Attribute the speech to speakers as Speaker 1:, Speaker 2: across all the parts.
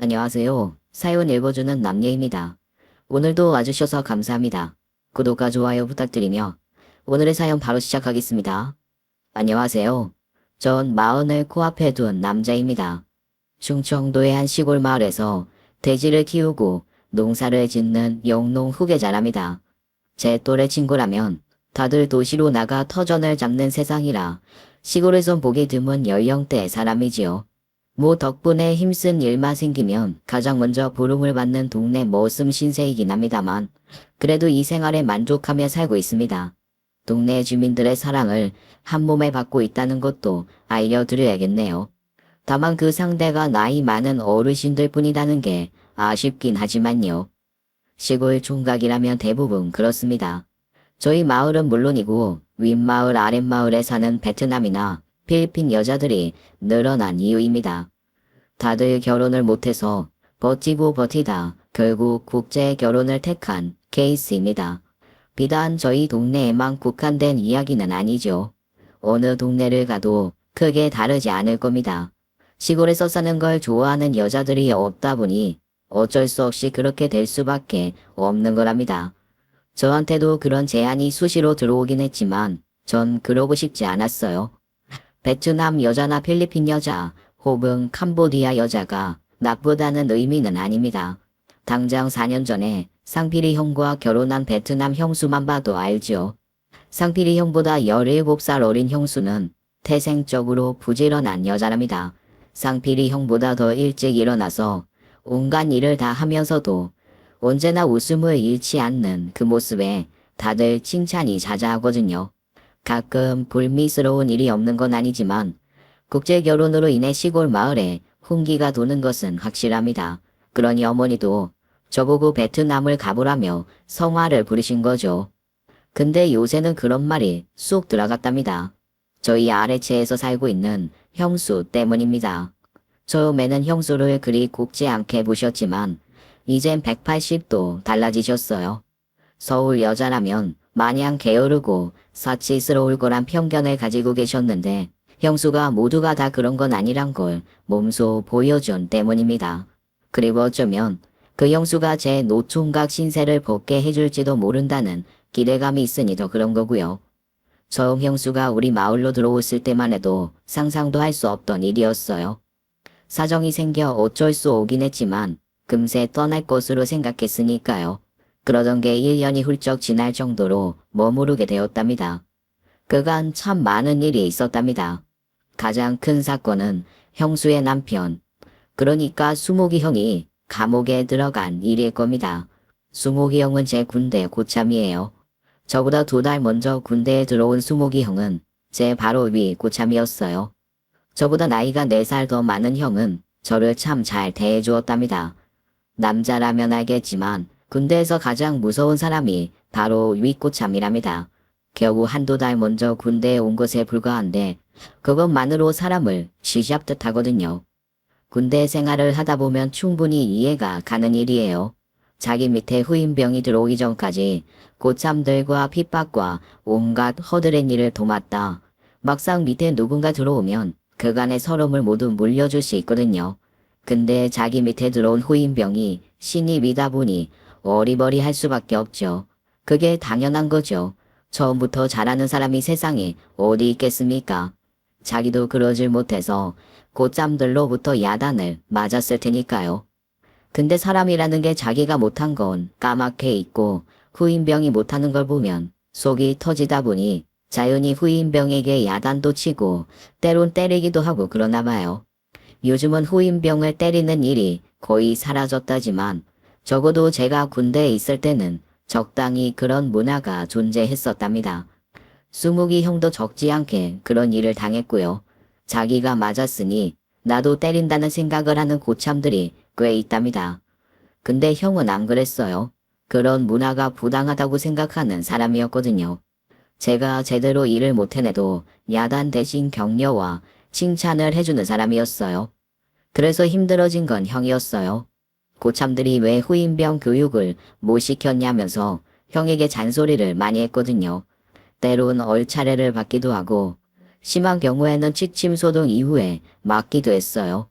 Speaker 1: 안녕하세요. 사연 읽어주는 남예입니다. 오늘도 와주셔서 감사합니다. 구독과 좋아요 부탁드리며 오늘의 사연 바로 시작하겠습니다. 안녕하세요. 전 마흔을 코앞에 둔 남자입니다. 충청도의 한 시골 마을에서 돼지를 키우고 농사를 짓는 영농 후계자랍니다. 제 또래 친구라면 다들 도시로 나가 터전을 잡는 세상이라 시골에선 보기 드문 연령대의 사람이지요. 뭐 덕분에 힘쓴 일만 생기면 가장 먼저 부름을 받는 동네 머슴 신세이긴 합니다만 그래도 이 생활에 만족하며 살고 있습니다. 동네 주민들의 사랑을 한 몸에 받고 있다는 것도 알려드려야겠네요. 다만 그 상대가 나이 많은 어르신들 뿐이라는 게 아쉽긴 하지만요. 시골 총각이라면 대부분 그렇습니다. 저희 마을은 물론이고 윗마을 아랫마을에 사는 베트남이나 필리핀 여자들이 늘어난 이유입니다. 다들 결혼을 못해서 버티고 버티다 결국 국제 결혼을 택한 케이스입니다. 비단 저희 동네에만 국한된 이야기는 아니죠. 어느 동네를 가도 크게 다르지 않을 겁니다. 시골에서 사는 걸 좋아하는 여자들이 없다 보니 어쩔 수 없이 그렇게 될 수밖에 없는 거랍니다. 저한테도 그런 제안이 수시로 들어오긴 했지만 전 그러고 싶지 않았어요. 베트남 여자나 필리핀 여자 혹은 캄보디아 여자가 나쁘다는 의미는 아닙니다. 당장 4년 전에 상필이 형과 결혼한 베트남 형수만 봐도 알죠. 상필이 형보다 17살 어린 형수는 태생적으로 부지런한 여자랍니다. 상필이 형보다 더 일찍 일어나서 온갖 일을 다 하면서도 언제나 웃음을 잃지 않는 그 모습에 다들 칭찬이 자자하거든요. 가끔 불미스러운 일이 없는 건 아니지만 국제 결혼으로 인해 시골 마을에 훈기가 도는 것은 확실합니다. 그러니 어머니도 저보고 베트남을 가보라며 성화를 부리신 거죠. 근데 요새는 그런 말이 쑥 들어갔답니다. 저희 아래채에서 살고 있는 형수 때문입니다. 처음에는 형수를 그리 곱지 않게 보셨지만 이젠 180도 달라지셨어요. 서울 여자라면 마냥 게으르고 사치스러울 거란 편견을 가지고 계셨는데 형수가 모두가 다 그런 건 아니란 걸 몸소 보여준 때문입니다. 그리고 어쩌면 그 형수가 제 노총각 신세를 벗게 해줄지도 모른다는 기대감이 있으니 더 그런 거고요. 처음 형수가 우리 마을로 들어왔을 때만 해도 상상도 할 수 없던 일이었어요. 사정이 생겨 어쩔 수 없긴 했지만 금세 떠날 것으로 생각했으니까요. 그러던 게 1년이 훌쩍 지날 정도로 머무르게 되었답니다. 그간 참 많은 일이 있었답니다. 가장 큰 사건은 형수의 남편, 그러니까 수목이 형이 감옥에 들어간 일일 겁니다. 수목이 형은 제 군대 고참이에요. 저보다 2달 먼저 군대에 들어온 수목이 형은 제 바로 위 고참이었어요. 저보다 나이가 4살 더 많은 형은 저를 참 잘 대해주었답니다. 남자라면 알겠지만 군대에서 가장 무서운 사람이 바로 윗고참이랍니다. 겨우 1~2달 먼저 군대에 온 것에 불과한데 그것만으로 사람을 쥐잡듯 하거든요. 군대 생활을 하다 보면 충분히 이해가 가는 일이에요. 자기 밑에 후임병이 들어오기 전까지 고참들과 핍박과 온갖 허드렛 일을 도맡다. 막상 밑에 누군가 들어오면 그간의 서름을 모두 물려줄 수 있거든요. 근데 자기 밑에 들어온 후임병이 신입이다 보니 어리버리할 수밖에 없죠. 그게 당연한 거죠. 처음부터 잘하는 사람이 세상에 어디 있겠습니까? 자기도 그러질 못해서 고참들로부터 야단을 맞았을 테니까요. 근데 사람이라는 게 자기가 못한 건 까맣게 있고 후임병이 못하는 걸 보면 속이 터지다 보니 자연히 후임병에게 야단도 치고 때론 때리기도 하고 그러나 봐요. 요즘은 후임병을 때리는 일이 거의 사라졌다지만 적어도 제가 군대에 있을 때는 적당히 그런 문화가 존재했었답니다. 수묵이 형도 적지 않게 그런 일을 당했고요. 자기가 맞았으니 나도 때린다는 생각을 하는 고참들이 꽤 있답니다. 근데 형은 안 그랬어요. 그런 문화가 부당하다고 생각하는 사람이었거든요. 제가 제대로 일을 못 해내도 야단 대신 격려와 칭찬을 해주는 사람이었어요. 그래서 힘들어진 건 형이었어요. 고참들이 왜 후임병 교육을 못 시켰냐면서 형에게 잔소리를 많이 했거든요. 때론 얼차례를 받기도 하고 심한 경우에는 취침소동 이후에 맞기도 했어요.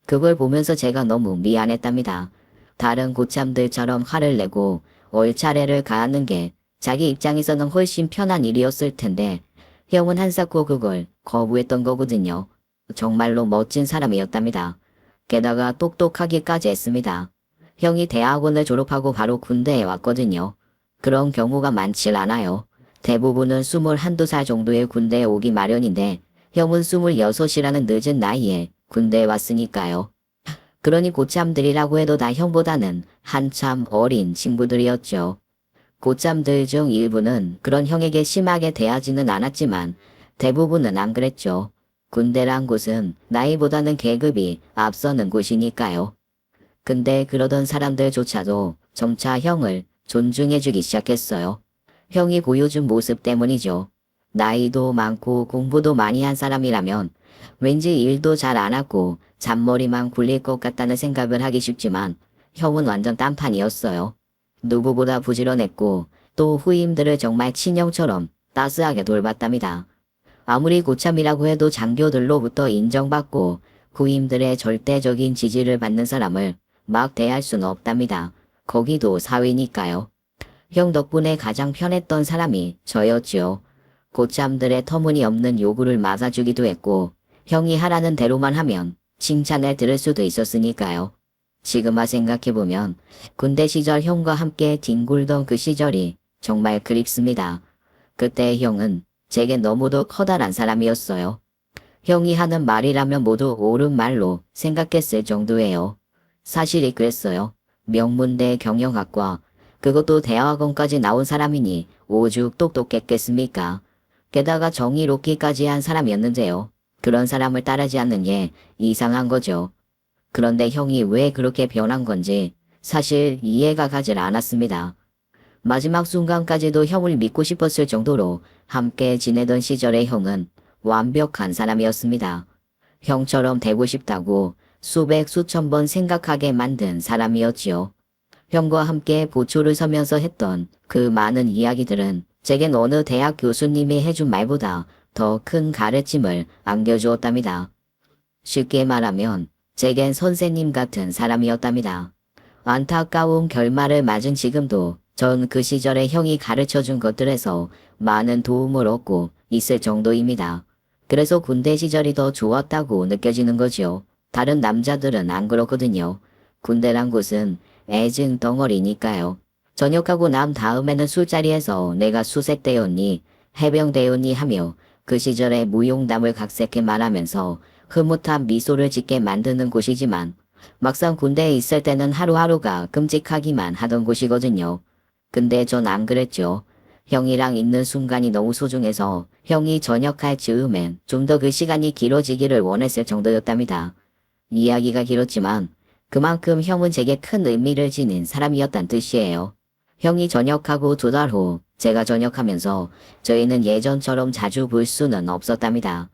Speaker 1: 그걸 보면서 제가 너무 미안했답니다. 다른 고참들처럼 화를 내고 얼차례를 가하는 게 자기 입장에서는 훨씬 편한 일이었을 텐데 형은 한사코 그걸 거부했던 거거든요. 정말로 멋진 사람이었답니다. 게다가 똑똑하기까지 했습니다. 형이 대학원을 졸업하고 바로 군대에 왔거든요. 그런 경우가 많질 않아요. 대부분은 21~22살 정도의 군대에 오기 마련인데 형은 26이라는 늦은 나이에 군대에 왔으니까요. 그러니 고참들이라고 해도 다 형보다는 한참 어린 친구들이었죠. 고참들 중 일부는 그런 형에게 심하게 대하지는 않았지만 대부분은 안 그랬죠. 군대란 곳은 나이보다는 계급이 앞서는 곳이니까요. 근데 그러던 사람들조차도 점차 형을 존중해주기 시작했어요. 형이 보여준 모습 때문이죠. 나이도 많고 공부도 많이 한 사람이라면 왠지 일도 잘 안 하고 잔머리만 굴릴 것 같다는 생각을 하기 쉽지만 형은 완전 딴판이었어요. 누구보다 부지런했고 또 후임들을 정말 친형처럼 따스하게 돌봤답니다. 아무리 고참이라고 해도 장교들로부터 인정받고 후임들의 절대적인 지지를 받는 사람을 막 대할 수는 없답니다. 거기도 사회니까요. 형 덕분에 가장 편했던 사람이 저였지요. 고참들의 터무니없는 요구를 맞아주기도 했고 형이 하라는 대로만 하면 칭찬을 들을 수도 있었으니까요. 지금아 생각해보면 군대 시절 형과 함께 뒹굴던 그 시절이 정말 그립습니다. 그때 형은 제게 너무도 커다란 사람이었어요. 형이 하는 말이라면 모두 옳은 말로 생각했을 정도예요. 사실이 그랬어요. 명문대 경영학과, 그것도 대학원까지 나온 사람이니 오죽 똑똑했겠습니까? 게다가 정의롭기까지 한 사람이었는데요. 그런 사람을 따르지 않는 게 이상한 거죠. 그런데 형이 왜 그렇게 변한 건지 사실 이해가 가질 않았습니다. 마지막 순간까지도 형을 믿고 싶었을 정도로 함께 지내던 시절의 형은 완벽한 사람이었습니다. 형처럼 되고 싶다고 수백 수천 번 생각하게 만든 사람이었지요. 형과 함께 보초를 서면서 했던 그 많은 이야기들은 제겐 어느 대학 교수님이 해준 말보다 더 큰 가르침을 안겨주었답니다. 쉽게 말하면 제겐 선생님 같은 사람이었답니다. 안타까운 결말을 맞은 지금도 전 그 시절에 형이 가르쳐준 것들에서 많은 도움을 얻고 있을 정도입니다. 그래서 군대 시절이 더 좋았다고 느껴지는 거지요. 다른 남자들은 안 그렇거든요. 군대란 곳은 애증 덩어리니까요. 전역하고 난 다음에는 술자리에서 내가 수색대였니, 해병대였니 하며 그 시절의 무용담을 각색해 말하면서 흐뭇한 미소를 짓게 만드는 곳이지만 막상 군대에 있을 때는 하루하루가 끔찍하기만 하던 곳이거든요. 근데 전 안 그랬죠. 형이랑 있는 순간이 너무 소중해서 형이 전역할 즈음엔 좀 더 그 시간이 길어지기를 원했을 정도였답니다. 이야기가 길었지만 그만큼 형은 제게 큰 의미를 지닌 사람이었단 뜻이에요. 형이 전역하고 2달 후 제가 전역하면서 저희는 예전처럼 자주 볼 수는 없었답니다.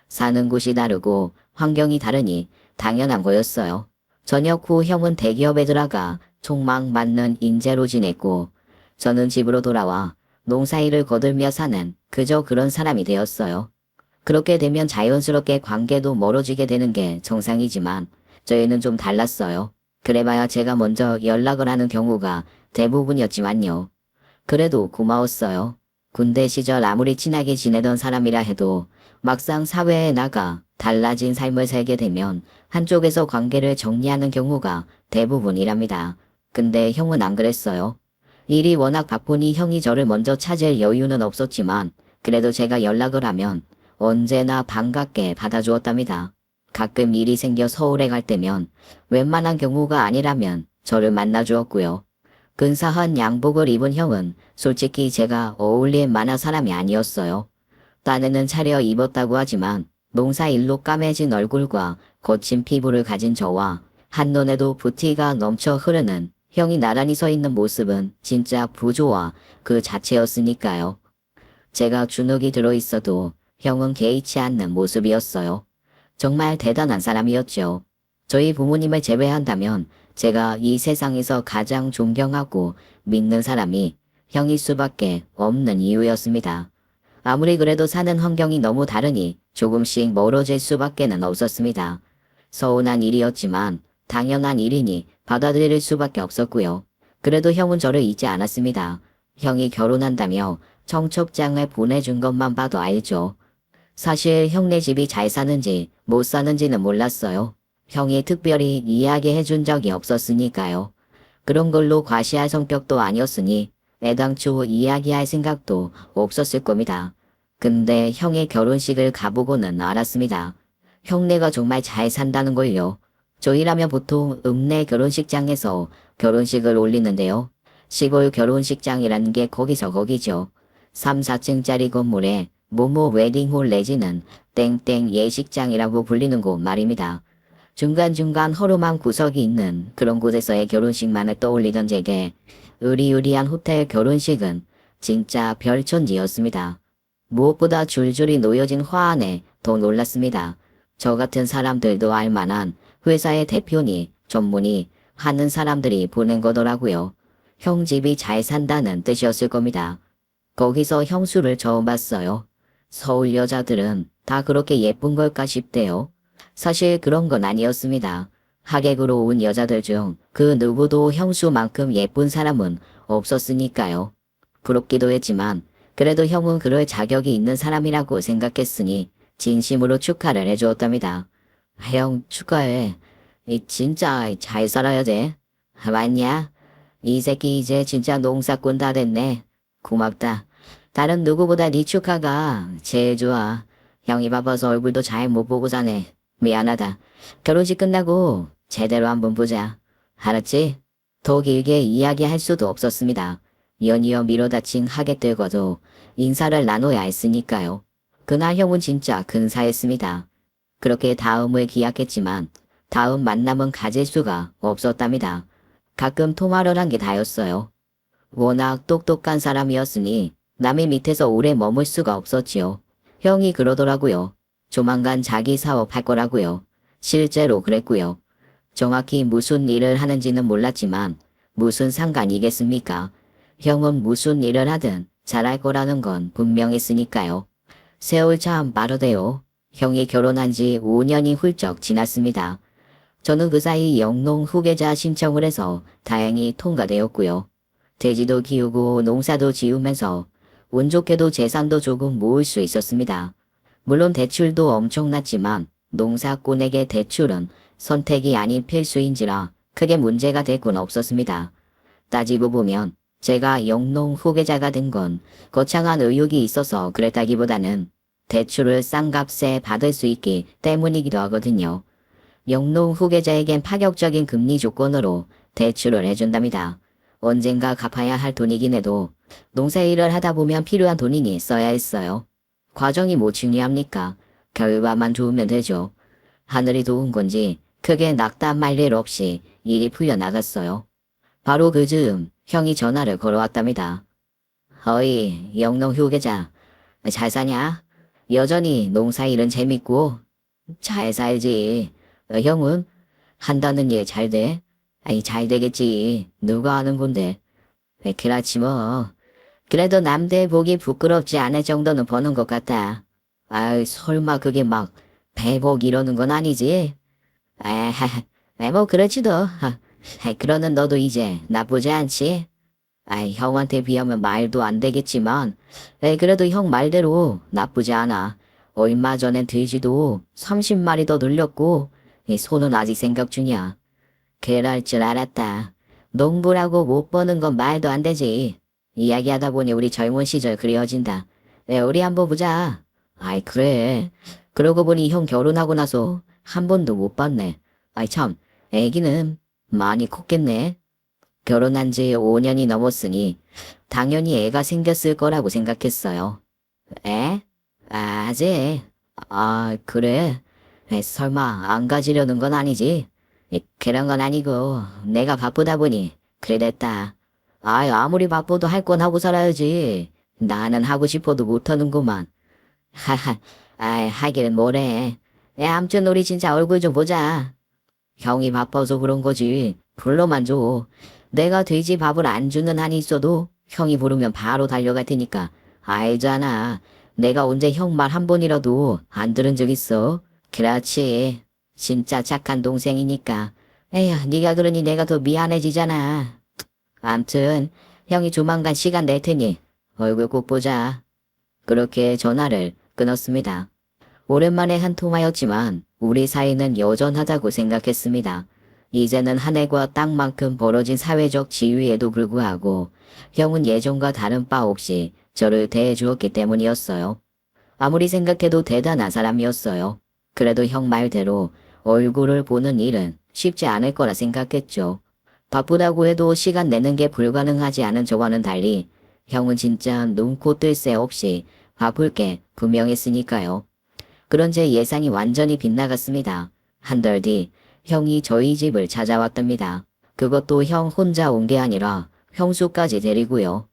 Speaker 1: 사는 곳이 다르고 환경이 다르니 당연한 거였어요. 전역 후 형은 대기업에 들어가 촉망 맞는 인재로 지냈고 저는 집으로 돌아와 농사일을 거들며 사는 그저 그런 사람이 되었어요. 그렇게 되면 자연스럽게 관계도 멀어지게 되는 게 정상이지만 저희는 좀 달랐어요. 그래봐야 제가 먼저 연락을 하는 경우가 대부분이었지만요. 그래도 고마웠어요. 군대 시절 아무리 친하게 지내던 사람이라 해도 막상 사회에 나가 달라진 삶을 살게 되면 한쪽에서 관계를 정리하는 경우가 대부분이랍니다. 근데 형은 안 그랬어요. 일이 워낙 바쁘니 형이 저를 먼저 찾을 여유는 없었지만 그래도 제가 연락을 하면 언제나 반갑게 받아주었답니다. 가끔 일이 생겨 서울에 갈 때면 웬만한 경우가 아니라면 저를 만나주었고요. 근사한 양복을 입은 형은 솔직히 제가 어울릴 만한 사람이 아니었어요. 딴에는 차려 입었다고 하지만 농사일로 까매진 얼굴과 거친 피부를 가진 저와 한눈에도 부티가 넘쳐 흐르는 형이 나란히 서 있는 모습은 진짜 부조화 그 자체였으니까요. 제가 주눅이 들어있어도 형은 개의치 않는 모습이었어요. 정말 대단한 사람이었죠. 저희 부모님을 제외한다면 제가 이 세상에서 가장 존경하고 믿는 사람이 형일 수밖에 없는 이유였습니다. 아무리 그래도 사는 환경이 너무 다르니 조금씩 멀어질 수밖에는 없었습니다. 서운한 일이었지만 당연한 일이니 받아들일 수밖에 없었고요. 그래도 형은 저를 잊지 않았습니다. 형이 결혼한다며 청첩장을 보내준 것만 봐도 알죠. 사실 형네 집이 잘 사는지 못 사는지는 몰랐어요. 형이 특별히 이야기해 준 적이 없었으니까요. 그런 걸로 과시할 성격도 아니었으니 애당초 이야기할 생각도 없었을 겁니다. 근데 형의 결혼식을 가보고는 알았습니다. 형네가 정말 잘 산다는 걸요. 저희라면 보통 읍내 결혼식장에서 결혼식을 올리는데요. 시골 결혼식장이라는 게 거기서 거기죠. 3, 4층짜리 건물에 모모 웨딩홀 내지는 땡땡 예식장이라고 불리는 곳 말입니다. 중간중간 허름한 구석이 있는 그런 곳에서의 결혼식만을 떠올리던 제게 으리으리한 호텔 결혼식은 진짜 별천지였습니다. 무엇보다 줄줄이 놓여진 화환에 더 놀랐습니다. 저 같은 사람들도 알만한 회사의 대표니 전문의 하는 사람들이 보낸 거더라고요. 형 집이 잘 산다는 뜻이었을 겁니다. 거기서 형수를 처음 봤어요. 서울 여자들은 다 그렇게 예쁜 걸까 싶대요. 사실 그런 건 아니었습니다. 하객으로 온 여자들 중 그 누구도 형수만큼 예쁜 사람은 없었으니까요. 부럽기도 했지만 그래도 형은 그럴 자격이 있는 사람이라고 생각했으니 진심으로 축하를 해주었답니다. 형 축하해. 진짜 잘 살아야 돼. 맞냐? 이 새끼 이제 진짜 농사꾼 다 됐네. 고맙다. 다른 누구보다 네 축하가 제일 좋아. 형이 바빠서 얼굴도 잘 못 보고 사네. 미안하다. 결혼식 끝나고 제대로 한번 보자. 알았지? 더 길게 이야기할 수도 없었습니다. 연이어 미뤄다친 하객들과도 인사를 나눠야 했으니까요. 그날 형은 진짜 근사했습니다. 그렇게 다음을 기약했지만 다음 만남은 가질 수가 없었답니다. 가끔 통화를 한 게 다였어요. 워낙 똑똑한 사람이었으니 남의 밑에서 오래 머물 수가 없었지요. 형이 그러더라고요. 조만간 자기 사업 할 거라고요. 실제로 그랬고요. 정확히 무슨 일을 하는지는 몰랐지만 무슨 상관이겠습니까? 형은 무슨 일을 하든 잘할 거라는 건 분명했으니까요. 세월 참 빠르대요. 형이 결혼한 지 5년이 훌쩍 지났습니다. 저는 그 사이 영농 후계자 신청을 해서 다행히 통과되었고요. 돼지도 키우고 농사도 지으면서 운 좋게도 재산도 조금 모을 수 있었습니다. 물론 대출도 엄청났지만 농사꾼에게 대출은 선택이 아닌 필수인지라 크게 문제가 될 건 없었습니다. 따지고 보면 제가 영농 후계자가 된 건 거창한 의욕이 있어서 그랬다기보다는 대출을 싼 값에 받을 수 있기 때문이기도 하거든요. 영농 후계자에겐 파격적인 금리 조건으로 대출을 해준답니다. 언젠가 갚아야 할 돈이긴 해도 농사일을 하다 보면 필요한 돈이니 써야 했어요. 과정이 뭐 중요합니까? 결과만 좋으면 되죠. 하늘이 도운 건지 크게 낙담 말 일 없이 일이 풀려나갔어요. 바로 그 즈음 형이 전화를 걸어왔답니다. 어이 영농 후계자 잘 사냐? 여전히 농사일은 재밌고 잘 살지. 형은 한다는 일 잘 돼? 아니 잘 되겠지. 누가 하는 건데. 그렇지 뭐. 그래도 남들 보기 부끄럽지 않을 정도는 버는 것 같다. 아이 설마 그게 막 100억 이러는 건 아니지? 뭐 그렇지도. 그러는 너도 이제 나쁘지 않지? 형한테 비하면 말도 안 되겠지만 그래도 형 말대로 나쁘지 않아. 얼마 전엔 돼지도 30마리 더 늘렸고 소는 아직 생각 중이야. 그럴 줄 알았다. 농부라고 못 버는 건 말도 안 되지. 이야기하다 보니 우리 젊은 시절 그리워진다. 우리 한번 보자. 그래. 그러고 보니 형 결혼하고 나서 한 번도 못 봤네. 참, 애기는 많이 컸겠네. 결혼한 지 5년이 넘었으니 당연히 애가 생겼을 거라고 생각했어요. 애? 아직. 그래. 설마 안 가지려는 건 아니지? 그런 건 아니고 내가 바쁘다 보니 그래 됐다. 아무리 바빠도 할 건 하고 살아야지. 나는 하고 싶어도 못하는구만. 하하, 하긴 뭐래. 암튼 우리 진짜 얼굴 좀 보자. 형이 바빠서 그런 거지. 불러만 줘. 내가 돼지 밥을 안 주는 한이 있어도 형이 부르면 바로 달려갈 테니까. 알잖아. 내가 언제 형 말 한 번이라도 안 들은 적 있어? 그렇지. 진짜 착한 동생이니까. 에휴, 네가 그러니 내가 더 미안해지잖아. 암튼 형이 조만간 시간 낼 테니 얼굴 꼭 보자. 그렇게 전화를 끊었습니다. 오랜만에 한 통화였지만 우리 사이는 여전하다고 생각했습니다. 이제는 하늘과 땅만큼 벌어진 사회적 지위에도 불구하고 형은 예전과 다른 바 없이 저를 대해주었기 때문이었어요. 아무리 생각해도 대단한 사람이었어요. 그래도 형 말대로 얼굴을 보는 일은 쉽지 않을 거라 생각했죠. 바쁘다고 해도 시간 내는 게 불가능하지 않은 저와는 달리 형은 진짜 눈코 뜰 새 없이 바쁠 게 분명했으니까요. 그런 제 예상이 완전히 빗나갔습니다. 한 달 뒤 형이 저희 집을 찾아왔답니다. 그것도 형 혼자 온 게 아니라 형수까지 데리고요.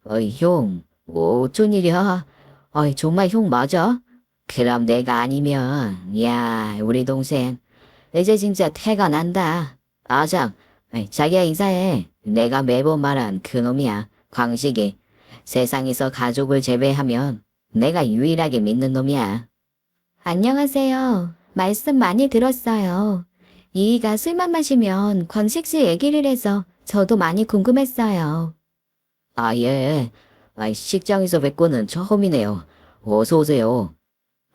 Speaker 1: 어이 형, 어쩐 일이야? 어이 정말 형 맞아? 그럼 내가 아니면 야 우리 동생 이제 진짜 태가 난다. 아장 자기야 인사해. 내가 매번 말한 그놈이야. 광식이. 세상에서 가족을 제외하면 내가 유일하게 믿는 놈이야. 안녕하세요. 말씀 많이 들었어요. 이이가 술만 마시면 광식 씨 얘기를 해서 저도 많이 궁금했어요. 아, 예. 식장에서 뵙고는 처음이네요. 어서 오세요.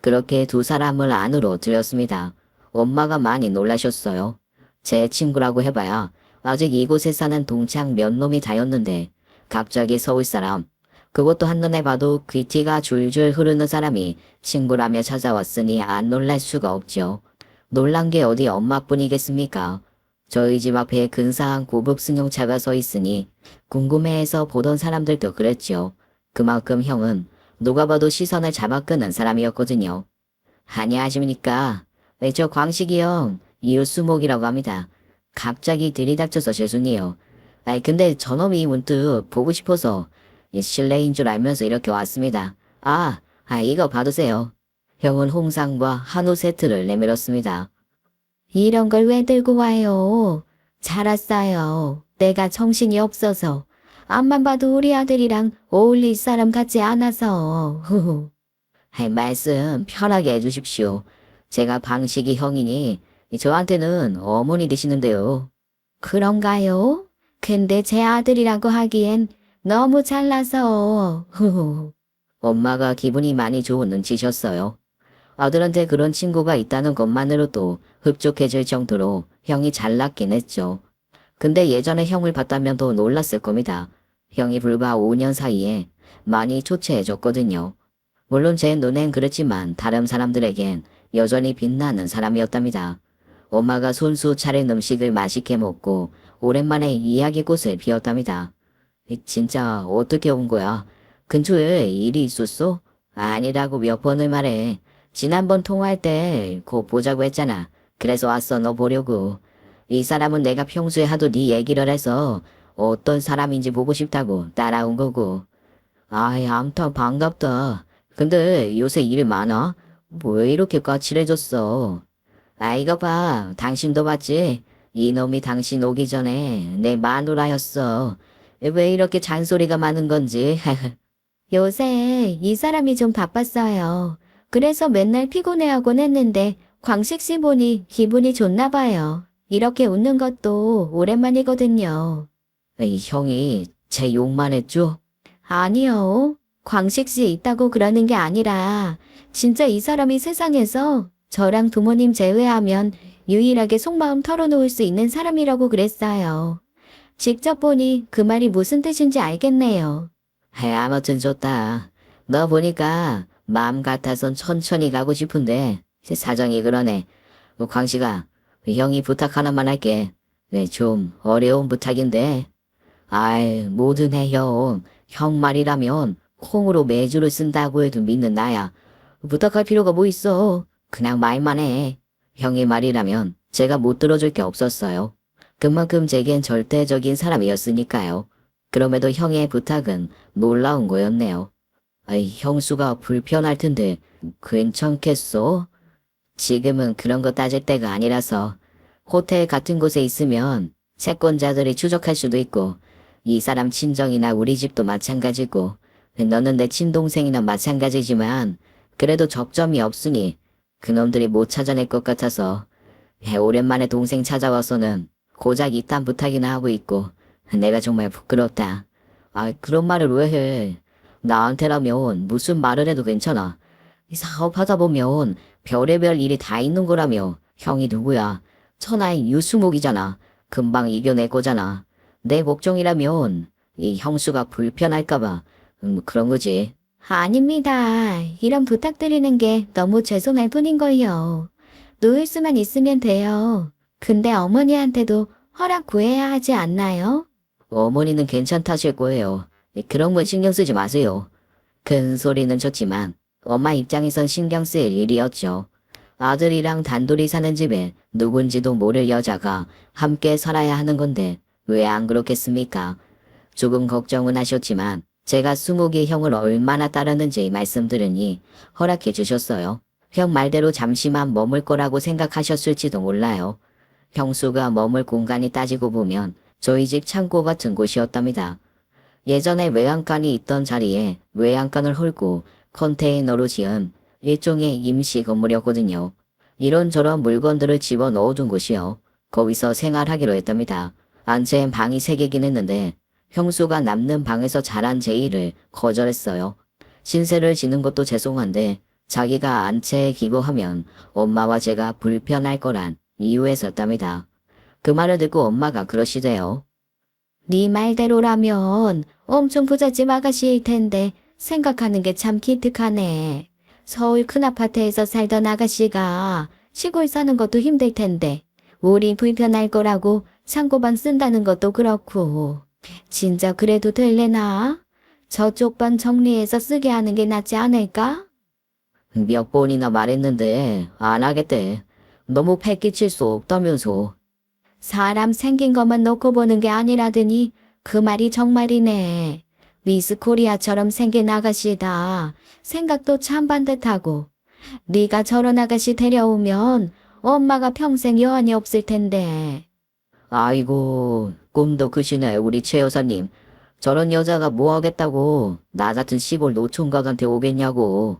Speaker 1: 그렇게 두 사람을 안으로 들였습니다. 엄마가 많이 놀라셨어요. 제 친구라고 해봐야 아직 이곳에 사는 동창 몇 놈이 다였는데 갑자기 서울 사람, 그것도 한눈에 봐도 귀티가 줄줄 흐르는 사람이 친구라며 찾아왔으니 안 놀랄 수가 없죠. 놀란 게 어디 엄마뿐이겠습니까? 저희 집 앞에 근사한 고급 승용차가 서 있으니 궁금해해서 보던 사람들도 그랬죠. 그만큼 형은 누가 봐도 시선을 잡아 끄는 사람이었거든요. 안녕하십니까. 저 광식이 형, 이웃수목이라고 합니다. 갑자기 들이닥쳐서 죄송해요. 근데 저놈이 문득 보고 싶어서 실례인 줄 알면서 이렇게 왔습니다. 이거 받으세요. 형은 홍상과 한우 세트를 내밀었습니다. 이런 걸 왜 들고 와요? 잘 왔어요. 내가 정신이 없어서. 앞만 봐도 우리 아들이랑 어울릴 사람 같지 않아서. 말씀 편하게 해주십시오. 제가 방식이 형이니 저한테는 어머니 되시는데요. 그런가요? 근데 제 아들이라고 하기엔 너무 잘나서. 엄마가 기분이 많이 좋은 눈치셨어요. 아들한테 그런 친구가 있다는 것만으로도 흡족해질 정도로 형이 잘났긴 했죠. 근데 예전에 형을 봤다면 더 놀랐을 겁니다. 형이 불과 5년 사이에 많이 초췌해졌거든요. 물론 제 눈엔 그랬지만 다른 사람들에겐 여전히 빛나는 사람이었답니다. 엄마가 손수 차린 음식을 맛있게 먹고 오랜만에 이야기꽃을 피웠답니다. 진짜 어떻게 온 거야? 근처에 일이 있었어? 아니라고 몇 번을 말해. 지난번 통화할 때 곧 보자고 했잖아. 그래서 왔어 너 보려고. 이 사람은 내가 평소에 하도 네 얘기를 해서 어떤 사람인지 보고 싶다고 따라온 거고. 암튼 반갑다. 근데 요새 일 많아? 왜 이렇게 까칠해졌어? 이거 봐. 당신도 봤지? 이놈이 당신 오기 전에 내 마누라였어. 왜 이렇게 잔소리가 많은 건지. 요새 이 사람이 좀 바빴어요. 그래서 맨날 피곤해하곤 했는데 광식 씨 보니 기분이 좋나 봐요. 이렇게 웃는 것도 오랜만이거든요. 형이 제 욕만 했죠? 아니요. 광식 씨 있다고 그러는 게 아니라 진짜 이 사람이 세상에서 저랑 부모님 제외하면 유일하게 속마음 털어놓을 수 있는 사람이라고 그랬어요. 직접 보니 그 말이 무슨 뜻인지 알겠네요. 아무튼 좋다. 너 보니까 마음 같아선 천천히 가고 싶은데 사정이 그러네. 광식아, 형이 부탁 하나만 할게. 좀 어려운 부탁인데. 뭐든 해 형. 형 말이라면 콩으로 매주를 쓴다고 해도 믿는 나야. 부탁할 필요가 뭐 있어. 그냥 말만 해. 형이 말이라면 제가 못 들어줄 게 없었어요. 그만큼 제겐 절대적인 사람이었으니까요. 그럼에도 형의 부탁은 놀라운 거였네요. 형수가 불편할 텐데 괜찮겠어? 지금은 그런 거 따질 때가 아니라서. 호텔 같은 곳에 있으면 채권자들이 추적할 수도 있고 이 사람 친정이나 우리 집도 마찬가지고 너는 내 친동생이나 마찬가지지만 그래도 접점이 없으니 그놈들이 못 찾아낼 것 같아서 오랜만에 동생 찾아와서는 고작 이딴 부탁이나 하고 있고 내가 정말 부끄럽다. 그런 말을 왜 해? 나한테라면 무슨 말을 해도 괜찮아. 사업하다 보면 별의별 일이 다 있는 거라며. 형이 누구야? 천하의 유수목이잖아. 금방 이겨낼 거잖아. 내 걱정이라면 이 형수가 불편할까봐 그런 거지. 아닙니다. 이런 부탁드리는 게 너무 죄송할 뿐인걸요. 놓을 수만 있으면 돼요. 근데 어머니한테도 허락 구해야 하지 않나요? 어머니는 괜찮다실 거예요. 그런 건 신경 쓰지 마세요. 큰 소리는 쳤지만 엄마 입장에선 신경 쓰일 일이었죠. 아들이랑 단둘이 사는 집에 누군지도 모를 여자가 함께 살아야 하는 건데 왜 안 그렇겠습니까? 조금 걱정은 하셨지만 제가 수목이 형을 얼마나 따르는지 말씀드리니 허락해 주셨어요. 형 말대로 잠시만 머물 거라고 생각하셨을지도 몰라요. 형수가 머물 공간이 따지고 보면 저희 집 창고 같은 곳이었답니다. 예전에 외양간이 있던 자리에 외양간을 헐고 컨테이너로 지은 일종의 임시 건물이었거든요. 이런저런 물건들을 집어 넣어둔 곳이요. 거기서 생활하기로 했답니다. 안채엔 방이 3개긴 했는데 형수가 남는 방에서 자란 제 일을 거절했어요. 신세를 지는 것도 죄송한데 자기가 안채에 기부하면 엄마와 제가 불편할 거란 이유에서였답니다. 그 말을 듣고 엄마가 그러시대요. 네 말대로라면 엄청 부잣집 아가씨일 텐데 생각하는 게 참 기특하네. 서울 큰 아파트에서 살던 아가씨가 시골 사는 것도 힘들 텐데 우리 불편할 거라고 상고방 쓴다는 것도 그렇고. 진짜 그래도 될래나? 저쪽 방 정리해서 쓰게 하는 게 낫지 않을까? 몇 번이나 말했는데 안 하겠대. 너무 패 끼칠 수 없다면서. 사람 생긴 것만 놓고 보는 게 아니라더니 그 말이 정말이네. 미스 코리아처럼 생긴 아가씨다. 생각도 참 반듯하고. 네가 저런 아가씨 데려오면 엄마가 평생 여한이 없을 텐데. 아이고, 꿈도 크시네 우리 최 여사님. 저런 여자가 뭐 하겠다고 나 같은 시골 노총각한테 오겠냐고.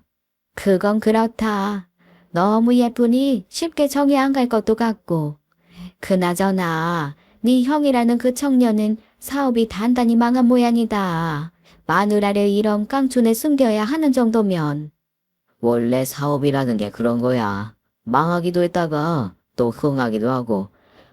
Speaker 1: 그건 그렇다. 너무 예쁘니 쉽게 정이 안 갈 것도 같고. 그나저나 네 형이라는 그 청년은 사업이 단단히 망한 모양이다. 마누라를 이런 깡촌에 숨겨야 하는 정도면. 원래 사업이라는 게 그런 거야. 망하기도 했다가 또 흥하기도 하고.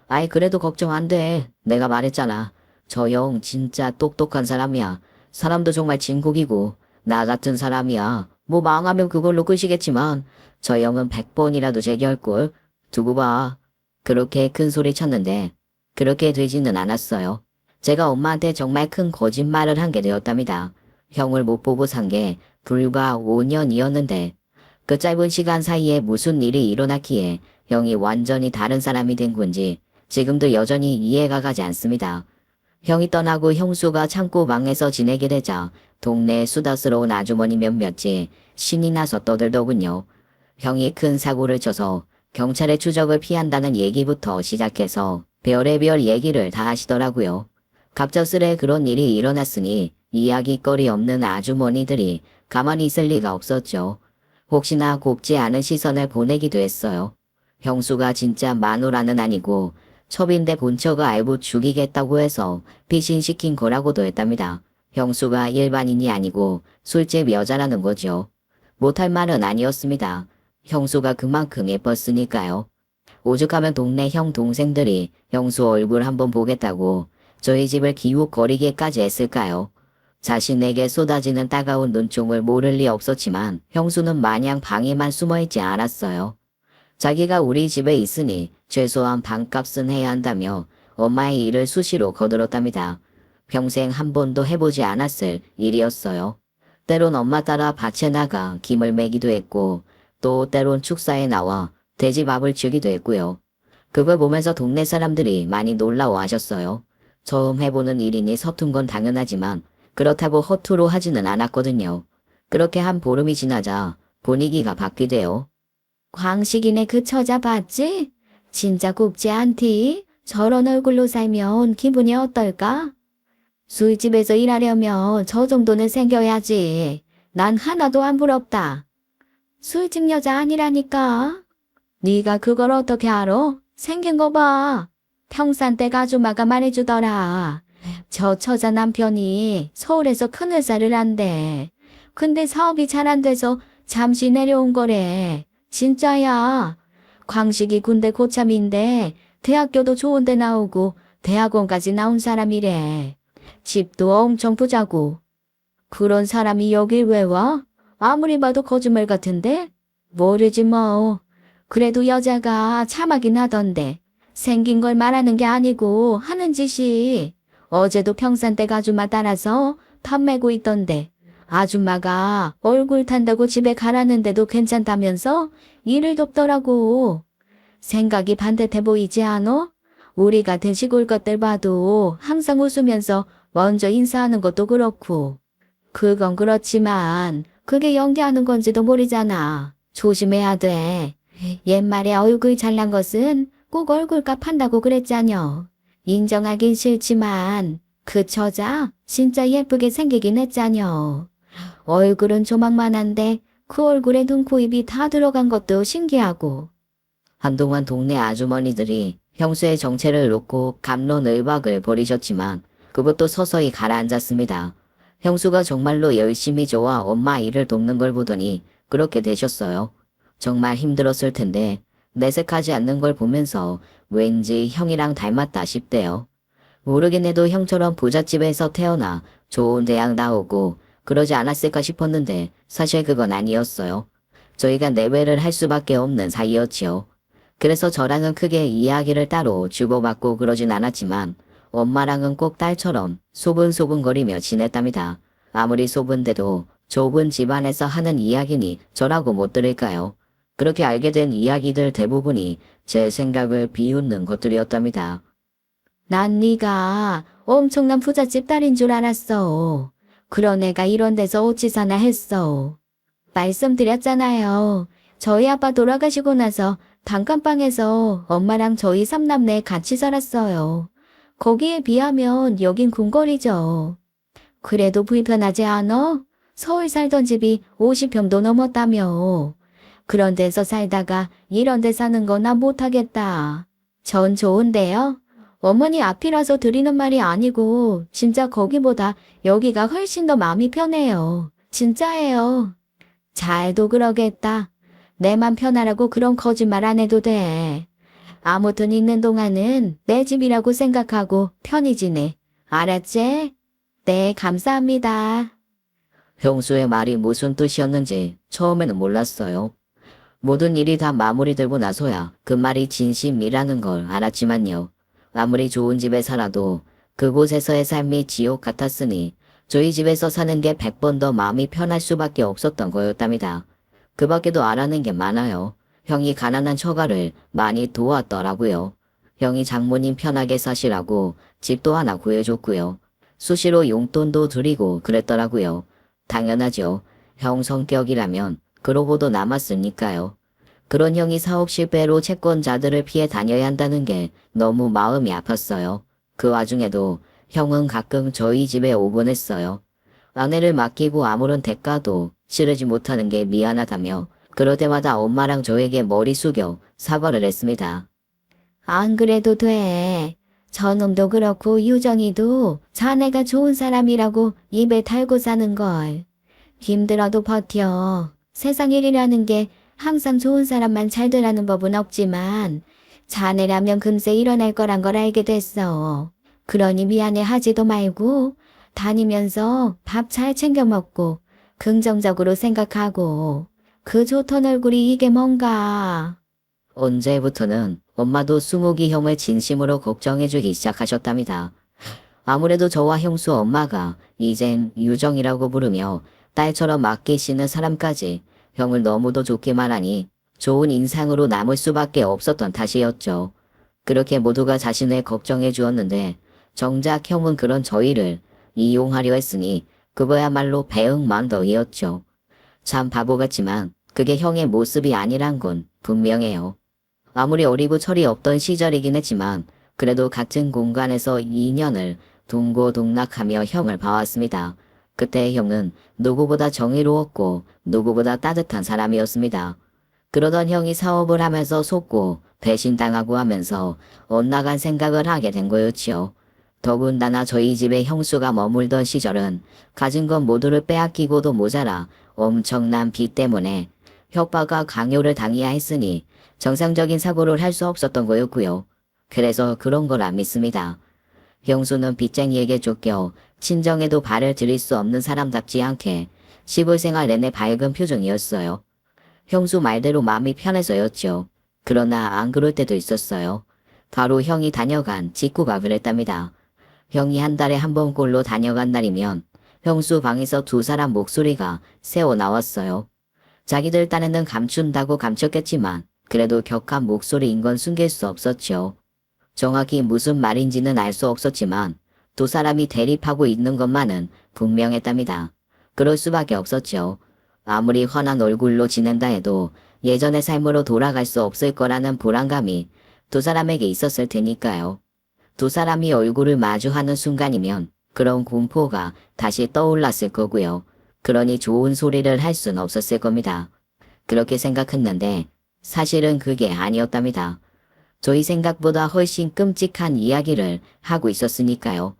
Speaker 1: 아이 그래도 걱정 안 돼. 내가 말했잖아. 저 형 진짜 똑똑한 사람이야. 사람도 정말 진국이고 나 같은 사람이야. 뭐 망하면 그걸로 끝이겠지만 저 형은 100번이라도 재기할걸. 두고 봐. 그렇게 큰 소리 쳤는데 그렇게 되지는 않았어요. 제가 엄마한테 정말 큰 거짓말을 한 게 되었답니다. 형을 못 보고 산 게 불과 5년이었는데 그 짧은 시간 사이에 무슨 일이 일어났기에 형이 완전히 다른 사람이 된 건지 지금도 여전히 이해가 가지 않습니다. 형이 떠나고 형수가 창고 방에서 지내게 되자 동네에 수다스러운 아주머니 몇몇이 신이 나서 떠들더군요. 형이 큰 사고를 쳐서 경찰의 추적을 피한다는 얘기부터 시작해서 별의별 얘기를 다 하시더라고요. 갑작스레 그런 일이 일어났으니 이야기거리 없는 아주머니들이 가만히 있을 리가 없었죠. 혹시나 곱지 않은 시선을 보내기도 했어요. 형수가 진짜 마누라는 아니고 첩인데 본처가 알고 죽이겠다고 해서 피신시킨 거라고도 했답니다. 형수가 일반인이 아니고 술집 여자라는 거죠. 못할 말은 아니었습니다. 형수가 그만큼 예뻤으니까요. 오죽하면 동네 형 동생들이 형수 얼굴 한번 보겠다고 저희 집을 기웃거리기까지 했을까요? 자신에게 쏟아지는 따가운 눈총을 모를 리 없었지만 형수는 마냥 방에만 숨어있지 않았어요. 자기가 우리 집에 있으니 최소한 방값은 해야 한다며 엄마의 일을 수시로 거들었답니다. 평생 한 번도 해보지 않았을 일이었어요. 때론 엄마 따라 밭에 나가 김을 매기도 했고 또 때론 축사에 나와 돼지밥을 주기도 했고요. 그걸 보면서 동네 사람들이 많이 놀라워하셨어요. 처음 해보는 일이니 서툰 건 당연하지만 그렇다고 허투루 하지는 않았거든요. 그렇게 한 보름이 지나자 분위기가 바뀌대요. 광식이네 그 처자 봤지? 진짜 곱지 않디? 저런 얼굴로 살면 기분이 어떨까? 술집에서 일하려면 저 정도는 생겨야지. 난 하나도 안 부럽다. 술집 여자 아니라니까. 네가 그걸 어떻게 알아?
Speaker 2: 생긴 거 봐. 평산댁 아줌마가 말해주더라. 저 처자 남편이 서울에서 큰 회사를 한대. 근데 사업이 잘 안 돼서 잠시 내려온 거래. 진짜야. 광식이 군대 고참인데 대학교도 좋은 데 나오고 대학원까지 나온 사람이래. 집도 엄청 부자고. 그런 사람이 여길 왜 와? 아무리 봐도 거짓말 같은데? 모르지 뭐. 그래도 여자가 참하긴 하던데. 생긴 걸 말하는 게 아니고 하는 짓이. 어제도 평산댁 아줌마 따라서 밥 메고 있던데. 아줌마가 얼굴 탄다고 집에 가라는데도 괜찮다면서 일을 돕더라고. 생각이 반듯해 보이지 않어? 우리 같은 시골 것들 봐도 항상 웃으면서 먼저 인사하는 것도 그렇고. 그건 그렇지만 그게 연기하는 건지도 모르잖아. 조심해야 돼. 옛말에 얼굴 잘난 것은 꼭 얼굴값 한다고 그랬잖여. 인정하긴 싫지만 그 처자 진짜 예쁘게 생기긴 했잖여. 얼굴은 조망만한데 그 얼굴에 눈, 코, 입이 다 들어간 것도 신기하고.
Speaker 1: 한동안 동네 아주머니들이 형수의 정체를 놓고 갑론을박을 벌이셨지만 그것도 서서히 가라앉았습니다. 형수가 정말로 열심히 저와 엄마 일을 돕는 걸 보더니 그렇게 되셨어요. 정말 힘들었을 텐데 내색하지 않는 걸 보면서 왠지 형이랑 닮았다 싶대요. 모르긴 해도 형처럼 부잣집에서 태어나 좋은 대학 나오고 그러지 않았을까 싶었는데 사실 그건 아니었어요. 저희가 내외를 할 수밖에 없는 사이였지요. 그래서 저랑은 크게 이야기를 따로 주고받고 그러진 않았지만 엄마랑은 꼭 딸처럼 소근소근거리며 지냈답니다. 아무리 소근대도 좁은 집안에서 하는 이야기니 저라고 못 들을까요? 그렇게 알게 된 이야기들 대부분이 제 생각을 비웃는 것들이었답니다.
Speaker 2: 난 네가 엄청난 부잣집 딸인 줄 알았어. 그런 애가 이런 데서 어찌 사나 했어. 말씀드렸잖아요. 저희 아빠 돌아가시고 나서 단칸방에서 엄마랑 저희 삼남매 같이 살았어요. 거기에 비하면 여긴 궁궐이죠. 그래도 불편하지 않아? 서울 살던 집이 50평도 넘었다며. 그런 데서 살다가 이런 데 사는 거 나 못하겠다. 전 좋은데요? 어머니 앞이라서 드리는 말이 아니고 진짜 거기보다 여기가 훨씬 더 마음이 편해요. 진짜예요. 잘도 그러겠다. 내 맘 편하라고 그런 거짓말 안 해도 돼. 아무튼 있는 동안은 내 집이라고 생각하고 편히 지내. 알았지? 네, 감사합니다.
Speaker 1: 형수의 말이 무슨 뜻이었는지 처음에는 몰랐어요. 모든 일이 다 마무리되고 나서야 그 말이 진심이라는 걸 알았지만요. 아무리 좋은 집에 살아도 그곳에서의 삶이 지옥 같았으니 저희 집에서 사는 게 100번 더 마음이 편할 수밖에 없었던 거였답니다. 그 밖에도 알아낸 게 많아요. 형이 가난한 처가를 많이 도왔더라고요. 형이 장모님 편하게 사시라고 집도 하나 구해줬고요. 수시로 용돈도 드리고 그랬더라고요. 당연하죠. 형 성격이라면 그러고도 남았으니까요. 그런 형이 사업 실패로 채권자들을 피해 다녀야 한다는 게 너무 마음이 아팠어요. 그 와중에도 형은 가끔 저희 집에 오곤 했어요. 아내를 맡기고 아무런 대가도 치르지 못하는 게 미안하다며 그럴 때마다 엄마랑 저에게 머리 숙여 사과를 했습니다.
Speaker 2: 안 그래도 돼. 저놈도 그렇고 유정이도 자네가 좋은 사람이라고 입에 달고 사는 걸. 힘들어도 버텨. 세상 일이라는 게 항상 좋은 사람만 잘 되라는 법은 없지만 자네라면 금세 일어날 거란 걸 알게 됐어. 그러니 미안해 하지도 말고 다니면서 밥 잘 챙겨 먹고 긍정적으로 생각하고 그 좋던 얼굴이 이게 뭔가.
Speaker 1: 언제부터는 엄마도 수목이 형을 진심으로 걱정해주기 시작하셨답니다. 아무래도 저와 형수 엄마가 이젠 유정이라고 부르며 딸처럼 맡기시는 사람까지 형을 너무도 좋게 말하니 좋은 인상으로 남을 수밖에 없었던 탓이었죠. 그렇게 모두가 자신을 걱정해 주었는데 정작 형은 그런 저희를 이용하려 했으니 그거야말로 배응만덕이었죠. 참 바보 같지만 그게 형의 모습이 아니란 건 분명해요. 아무리 어리고 철이 없던 시절이긴 했지만 그래도 같은 공간에서 2년을 동고동락하며 형을 봐왔습니다. 그때 형은 누구보다 정의로웠고 누구보다 따뜻한 사람이었습니다. 그러던 형이 사업을 하면서 속고 배신당하고 하면서 엇나간 생각을 하게 된 거였지요. 더군다나 저희 집에 형수가 머물던 시절은 가진 것 모두를 빼앗기고도 모자라 엄청난 빚 때문에 협박과 강요를 당해야 했으니 정상적인 사고를 할 수 없었던 거였고요. 그래서 그런 걸 안 믿습니다. 형수는 빚쟁이에게 쫓겨 친정에도 발을 들일 수 없는 사람답지 않게 시골 생활 내내 밝은 표정이었어요. 형수 말대로 마음이 편해서였죠. 그러나 안 그럴 때도 있었어요. 바로 형이 다녀간 직후가 그랬답니다. 형이 한 달에 한 번꼴로 다녀간 날이면 형수 방에서 두 사람 목소리가 새어 나왔어요. 자기들 딴에는 감춘다고 감췄겠지만 그래도 격한 목소리인 건 숨길 수 없었죠. 정확히 무슨 말인지는 알 수 없었지만 두 사람이 대립하고 있는 것만은 분명했답니다. 그럴 수밖에 없었죠. 아무리 환한 얼굴로 지낸다 해도 예전의 삶으로 돌아갈 수 없을 거라는 불안감이 두 사람에게 있었을 테니까요. 두 사람이 얼굴을 마주하는 순간이면 그런 공포가 다시 떠올랐을 거고요. 그러니 좋은 소리를 할 순 없었을 겁니다. 그렇게 생각했는데 사실은 그게 아니었답니다. 저희 생각보다 훨씬 끔찍한 이야기를 하고 있었으니까요.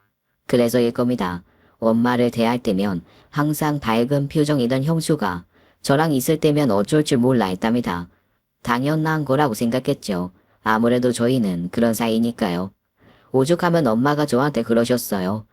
Speaker 1: 그래서일 겁니다. 엄마를 대할 때면 항상 밝은 표정이던 형수가 저랑 있을 때면 어쩔 줄 몰라 했답니다. 당연한 거라고 생각했죠. 아무래도 저희는 그런 사이니까요. 오죽하면 엄마가 저한테 그러셨어요.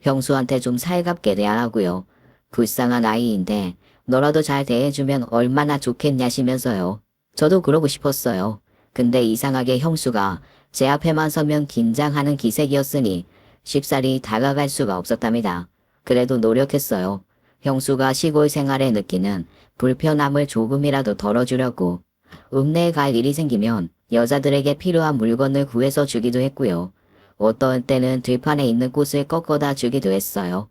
Speaker 1: 형수한테 좀 살갑게 대하라고요. 불쌍한 아이인데 너라도 잘 대해주면 얼마나 좋겠냐시면서요. 저도 그러고 싶었어요. 근데 이상하게 형수가 제 앞에만 서면 긴장하는 기색이었으니 쉽사리 다가갈 수가 없었답니다. 그래도 노력했어요. 형수가 시골 생활에 느끼는 불편함을 조금이라도 덜어주려고 읍내에 갈 일이 생기면 여자들에게 필요한 물건을 구해서 주기도 했고요. 어떤 때는 들판에 있는 꽃을 꺾어다 주기도 했어요.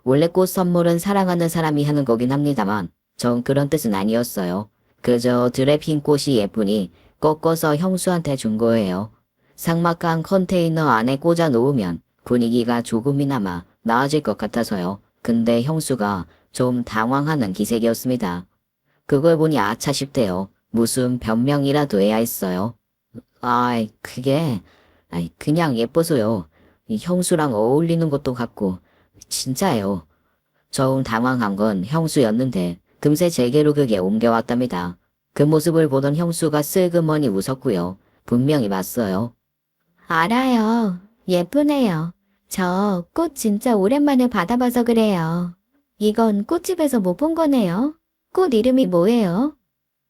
Speaker 1: 원래 꽃 선물은 사랑하는 사람이 하는 거긴 합니다만 전 그런 뜻은 아니었어요. 그저 들에 핀 꽃이 예쁘니 꺾어서 형수한테 준 거예요. 삭막한 컨테이너 안에 꽂아 놓으면 분위기가 조금이나마 나아질 것 같아서요. 근데 형수가 좀 당황하는 기색이었습니다. 그걸 보니 아차 싶대요. 무슨 변명이라도 해야 했어요. 그냥 예뻐서요. 이 형수랑 어울리는 것도 같고 진짜예요. 좀 당황한 건 형수였는데 금세 제게로 그게 옮겨왔답니다. 그 모습을 보던 형수가 슬그머니 웃었고요. 분명히 맞어요.
Speaker 2: 알아요. 예쁘네요. 저 꽃 진짜 오랜만에 받아봐서 그래요. 이건 꽃집에서 못 본 거네요. 꽃 이름이 뭐예요?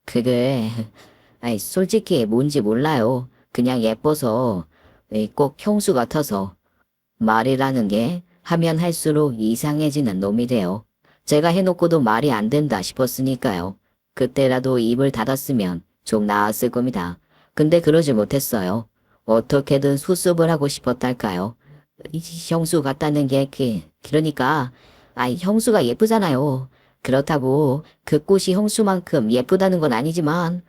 Speaker 1: 그게 솔직히 뭔지 몰라요. 그냥 예뻐서 꼭 형수 같아서 말이라는 게 하면 할수록 이상해지는 놈이 돼요. 제가 해놓고도 말이 안 된다 싶었으니까요. 그때라도 입을 닫았으면 좀 나았을 겁니다. 근데 그러지 못했어요. 어떻게든 수습을 하고 싶었달까요. 이 형수 같다는 게 그러니까 형수가 예쁘잖아요. 그렇다고 그 꽃이 형수만큼 예쁘다는 건 아니지만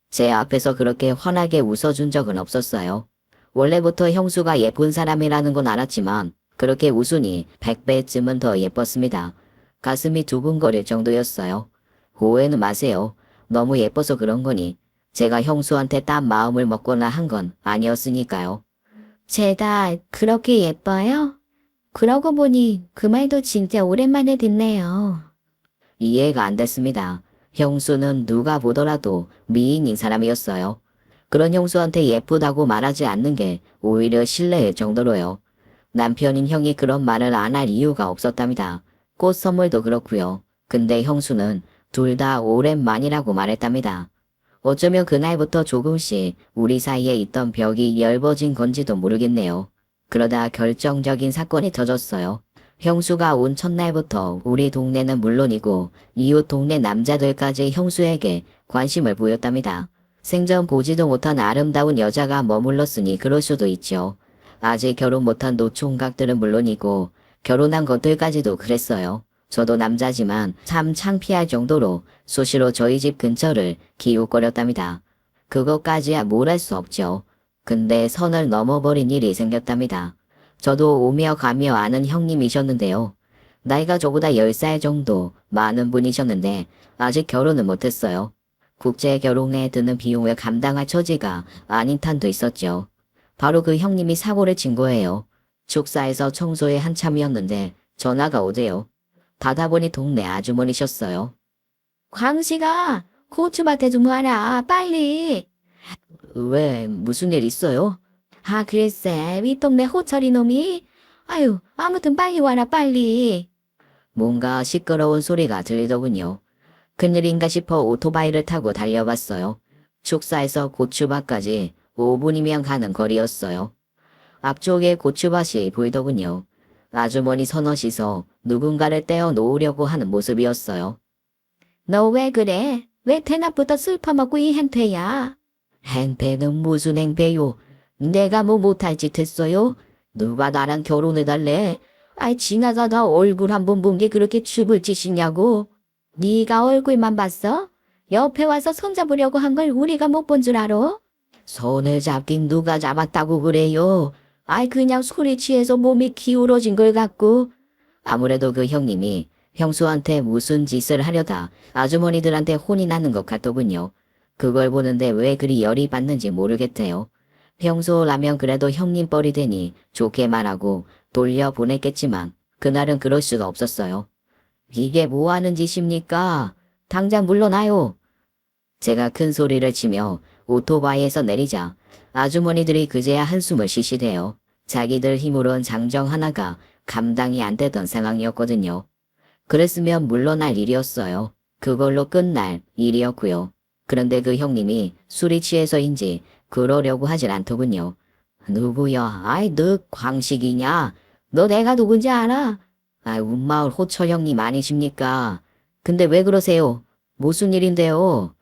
Speaker 1: 제 앞에서 그렇게 환하게 웃어준 적은 없었어요. 원래부터 형수가 예쁜 사람이라는 건 알았지만 그렇게 웃으니 100배쯤은 더 예뻤습니다. 가슴이 두근거릴 정도였어요. 오해는 마세요. 너무 예뻐서 그런 거니 제가 형수한테 딴 마음을 먹거나 한 건 아니었으니까요.
Speaker 2: 제가 그렇게 예뻐요? 그러고 보니 그 말도 진짜 오랜만에 듣네요.
Speaker 1: 이해가 안 됐습니다. 형수는 누가 보더라도 미인인 사람이었어요. 그런 형수한테 예쁘다고 말하지 않는 게 오히려 실례일 정도로요. 남편인 형이 그런 말을 안 할 이유가 없었답니다. 꽃 선물도 그렇고요. 근데 형수는 둘 다 오랜만이라고 말했답니다. 어쩌면 그날부터 조금씩 우리 사이에 있던 벽이 얇아진 건지도 모르겠네요. 그러다 결정적인 사건이 터졌어요. 형수가 온 첫날부터 우리 동네는 물론이고 이웃 동네 남자들까지 형수에게 관심을 보였답니다. 생전 보지도 못한 아름다운 여자가 머물렀으니 그럴 수도 있죠. 아직 결혼 못한 노총각들은 물론이고 결혼한 것들까지도 그랬어요. 저도 남자지만 참 창피할 정도로 수시로 저희 집 근처를 기웃거렸답니다. 그것까지야 뭘 할 수 없죠. 근데 선을 넘어버린 일이 생겼답니다. 저도 오며 가며 아는 형님이셨는데요. 나이가 저보다 10살 정도 많은 분이셨는데 아직 결혼은 못했어요. 국제 결혼에 드는 비용을 감당할 처지가 아닌 탄도 있었죠. 바로 그 형님이 사고를 친 거예요. 축사에서 청소에 한참이었는데 전화가 오대요. 받아보니 동네 아주머니셨어요.
Speaker 2: 광식아, 고추밭에 좀 와라, 빨리.
Speaker 1: 왜, 무슨 일 있어요?
Speaker 2: 아, 글쎄, 윗동네 호철이 놈이. 아유, 아무튼 빨리 와라, 빨리.
Speaker 1: 뭔가 시끄러운 소리가 들리더군요. 큰일인가 싶어 오토바이를 타고 달려봤어요. 축사에서 고추밭까지 5분이면 가는 거리였어요. 앞쪽에 고추밭이 보이더군요. 아주머니 서너시서 누군가를 떼어 놓으려고 하는 모습이었어요.
Speaker 2: 너 왜 그래? 왜 대낮부터 술 퍼먹고 이 행패야?
Speaker 1: 행패는 무슨 행패요? 내가 뭐 못할 짓 했어요? 누가 나랑 결혼해달래?
Speaker 2: 아이, 지나가다 얼굴 한 번 본 게 그렇게 죽을 짓이냐고. 네가 얼굴만 봤어? 옆에 와서 손잡으려고 한 걸 우리가 못 본 줄 알아?
Speaker 1: 손을 잡긴 누가 잡았다고 그래요?
Speaker 2: 아이, 그냥 술이 취해서 몸이 기울어진 걸 같고.
Speaker 1: 아무래도 그 형님이 형수한테 무슨 짓을 하려다 아주머니들한테 혼이 나는 것 같더군요. 그걸 보는데 왜 그리 열이 받는지 모르겠대요. 평소라면 그래도 형님 뻘이 되니 좋게 말하고 돌려보냈겠지만 그날은 그럴 수가 없었어요. 이게 뭐 하는 짓입니까? 당장 물러나요. 제가 큰 소리를 치며 오토바이에서 내리자 아주머니들이 그제야 한숨을 쉬시대요. 자기들 힘으론 장정 하나가 감당이 안 되던 상황이었거든요. 그랬으면 물러날 일이었어요. 그걸로 끝날 일이었고요. 그런데 그 형님이 술이 취해서인지 그러려고 하질 않더군요. 누구야? 아이, 너 광식이냐? 너 내가 누군지 알아? 아이, 운마을 호처 형님 아니십니까? 근데 왜 그러세요? 무슨 일인데요?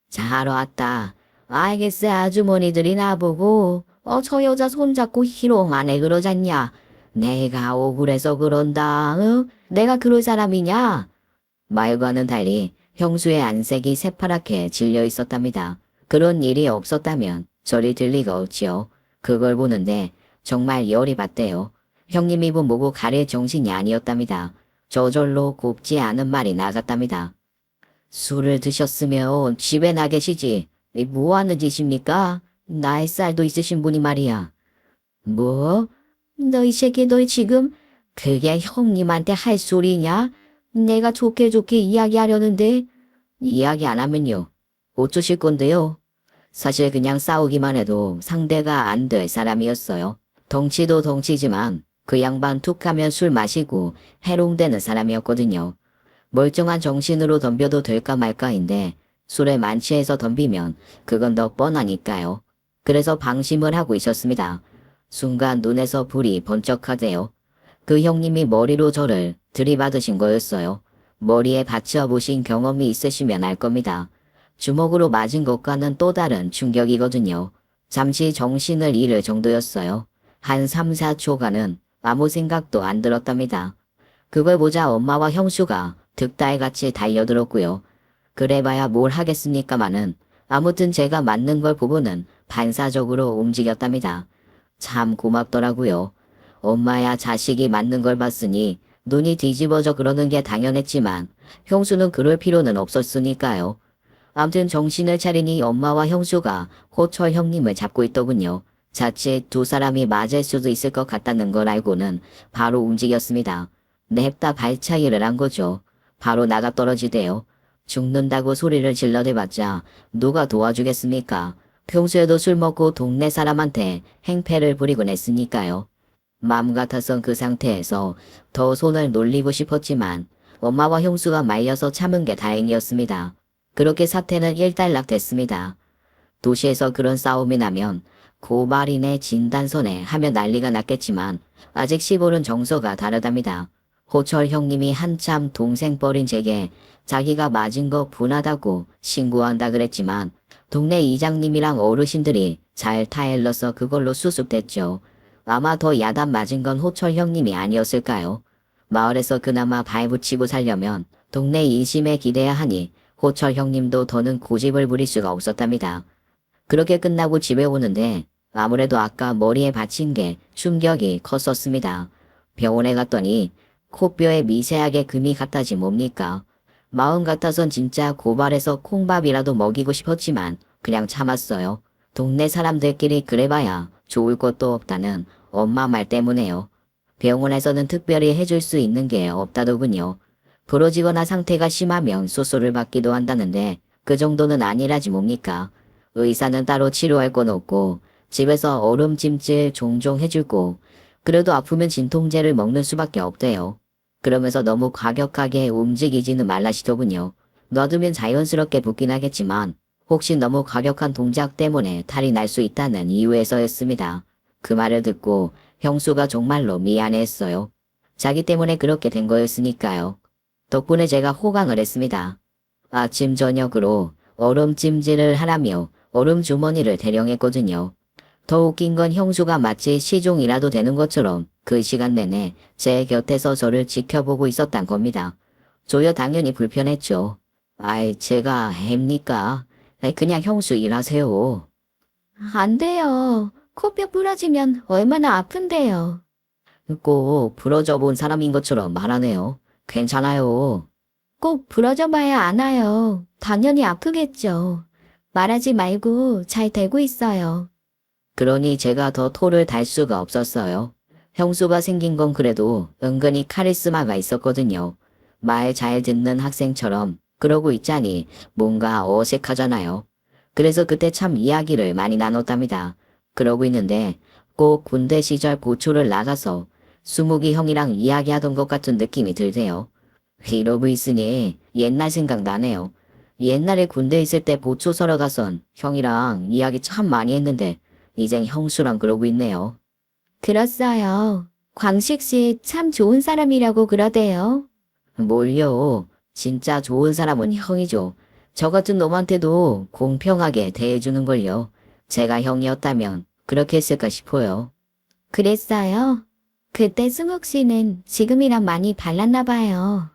Speaker 1: 잘 왔다. 알겠어, 아주머니들이 나보고 저 여자 손잡고 희롱하네 그러잖냐. 내가 억울해서 그런다. 응? 내가 그럴 사람이냐? 말과는 달리 형수의 안색이 새파랗게 질려 있었답니다. 그런 일이 없었다면 저리 들 리가 없지요. 그걸 보는데 정말 열이 받대요. 형님 입은 보고 가릴 정신이 아니었답니다. 저절로 곱지 않은 말이 나갔답니다. 술을 드셨으면 집에 나 계시지. 뭐 하는 짓입니까? 나이 쌀도 있으신 분이 말이야. 뭐?
Speaker 2: 너 이 새끼, 너 지금
Speaker 1: 그게 형님한테 할 소리냐?
Speaker 2: 내가 좋게 좋게 이야기하려는데.
Speaker 1: 이야기 안 하면요. 어쩌실 건데요? 사실 그냥 싸우기만 해도 상대가 안 될 사람이었어요. 덩치도 덩치지만 그 양반 툭 하면 술 마시고 해롱되는 사람이었거든요. 멀쩡한 정신으로 덤벼도 될까 말까인데 술에 만취해서 덤비면 그건 더 뻔하니까요. 그래서 방심을 하고 있었습니다. 순간 눈에서 불이 번쩍하대요. 그 형님이 머리로 저를 들이받으신 거였어요. 머리에 받쳐보신 경험이 있으시면 알 겁니다. 주먹으로 맞은 것과는 또 다른 충격이거든요. 잠시 정신을 잃을 정도였어요. 한 3, 4초간은 아무 생각도 안 들었답니다. 그걸 보자 엄마와 형수가 득달같이 달려들었고요. 그래봐야 뭘 하겠습니까마는 아무튼 제가 맞는 걸 보고는 반사적으로 움직였답니다. 참 고맙더라고요. 엄마야 자식이 맞는 걸 봤으니 눈이 뒤집어져 그러는 게 당연했지만 형수는 그럴 필요는 없었으니까요. 암튼 정신을 차리니 엄마와 형수가 호철 형님을 잡고 있더군요. 자칫 두 사람이 맞을 수도 있을 것 같다는 걸 알고는 바로 움직였습니다. 냅다 발차기를 한 거죠. 바로 나가 떨어지대요. 죽는다고 소리를 질러대봤자 누가 도와주겠습니까? 평소에도 술 먹고 동네 사람한테 행패를 부리곤 했으니까요. 마음 같아선 그 상태에서 더 손을 놀리고 싶었지만 엄마와 형수가 말려서 참은 게 다행이었습니다. 그렇게 사태는 일단락됐습니다. 도시에서 그런 싸움이 나면 고발인의 진단서네 하며 난리가 났겠지만 아직 시골은 정서가 다르답니다. 호철 형님이 한참 동생 뻘인 제게 자기가 맞은 거 분하다고 신고한다 그랬지만 동네 이장님이랑 어르신들이 잘 타일러서 그걸로 수습됐죠. 아마 더 야단 맞은 건 호철 형님이 아니었을까요? 마을에서 그나마 발붙이고 살려면 동네 인심에 기대야 하니 호철 형님도 더는 고집을 부릴 수가 없었답니다. 그렇게 끝나고 집에 오는데 아무래도 아까 머리에 받친 게 충격이 컸었습니다. 병원에 갔더니 코뼈에 미세하게 금이 갔다지 뭡니까? 마음 같아선 진짜 고발해서 콩밥이라도 먹이고 싶었지만 그냥 참았어요. 동네 사람들끼리 그래봐야 좋을 것도 없다는 엄마 말 때문에요. 병원에서는 특별히 해줄 수 있는 게 없다더군요. 부러지거나 상태가 심하면 수술을 받기도 한다는데 그 정도는 아니라지 뭡니까. 의사는 따로 치료할 건 없고 집에서 얼음찜질 종종 해주고 그래도 아프면 진통제를 먹는 수밖에 없대요. 그러면서 너무 과격하게 움직이지는 말라시더군요. 놔두면 자연스럽게 붓긴 하겠지만 혹시 너무 과격한 동작 때문에 탈이 날 수 있다는 이유에서였습니다. 그 말을 듣고 형수가 정말로 미안해했어요. 자기 때문에 그렇게 된 거였으니까요. 덕분에 제가 호강을 했습니다. 아침 저녁으로 얼음찜질을 하라며 얼음 주머니를 대령했거든요. 더 웃긴 건 형수가 마치 시종이라도 되는 것처럼 그 시간 내내 제 곁에서 저를 지켜보고 있었단 겁니다. 저야 당연히 불편했죠. 아이, 제가 합니까? 그냥 형수 일하세요.
Speaker 2: 안 돼요. 코뼈 부러지면 얼마나 아픈데요.
Speaker 1: 꼭 부러져 본 사람인 것처럼 말하네요. 괜찮아요.
Speaker 2: 꼭 부러져 봐야 아나요. 당연히 아프겠죠. 말하지 말고 잘 되고 있어요.
Speaker 1: 그러니 제가 더 토를 달 수가 없었어요. 형수가 생긴 건 그래도 은근히 카리스마가 있었거든요. 말 잘 듣는 학생처럼 그러고 있자니 뭔가 어색하잖아요. 그래서 그때 참 이야기를 많이 나눴답니다. 그러고 있는데 꼭 군대 시절 보초를 나가서 수묵이 형이랑 이야기하던 것 같은 느낌이 들대요. 이러고 있으니 옛날 생각나네요. 옛날에 군대 있을 때 보초 서러 가선 형이랑 이야기 참 많이 했는데 이젠 형수랑 그러고 있네요.
Speaker 2: 들었어요. 광식 씨 참 좋은 사람이라고 그러대요.
Speaker 1: 뭘요? 진짜 좋은 사람은 형이죠. 저 같은 놈한테도 공평하게 대해주는걸요. 제가 형이었다면 그렇게 했을까 싶어요.
Speaker 2: 그랬어요. 그때 승욱 씨는 지금이랑 많이 달랐나 봐요.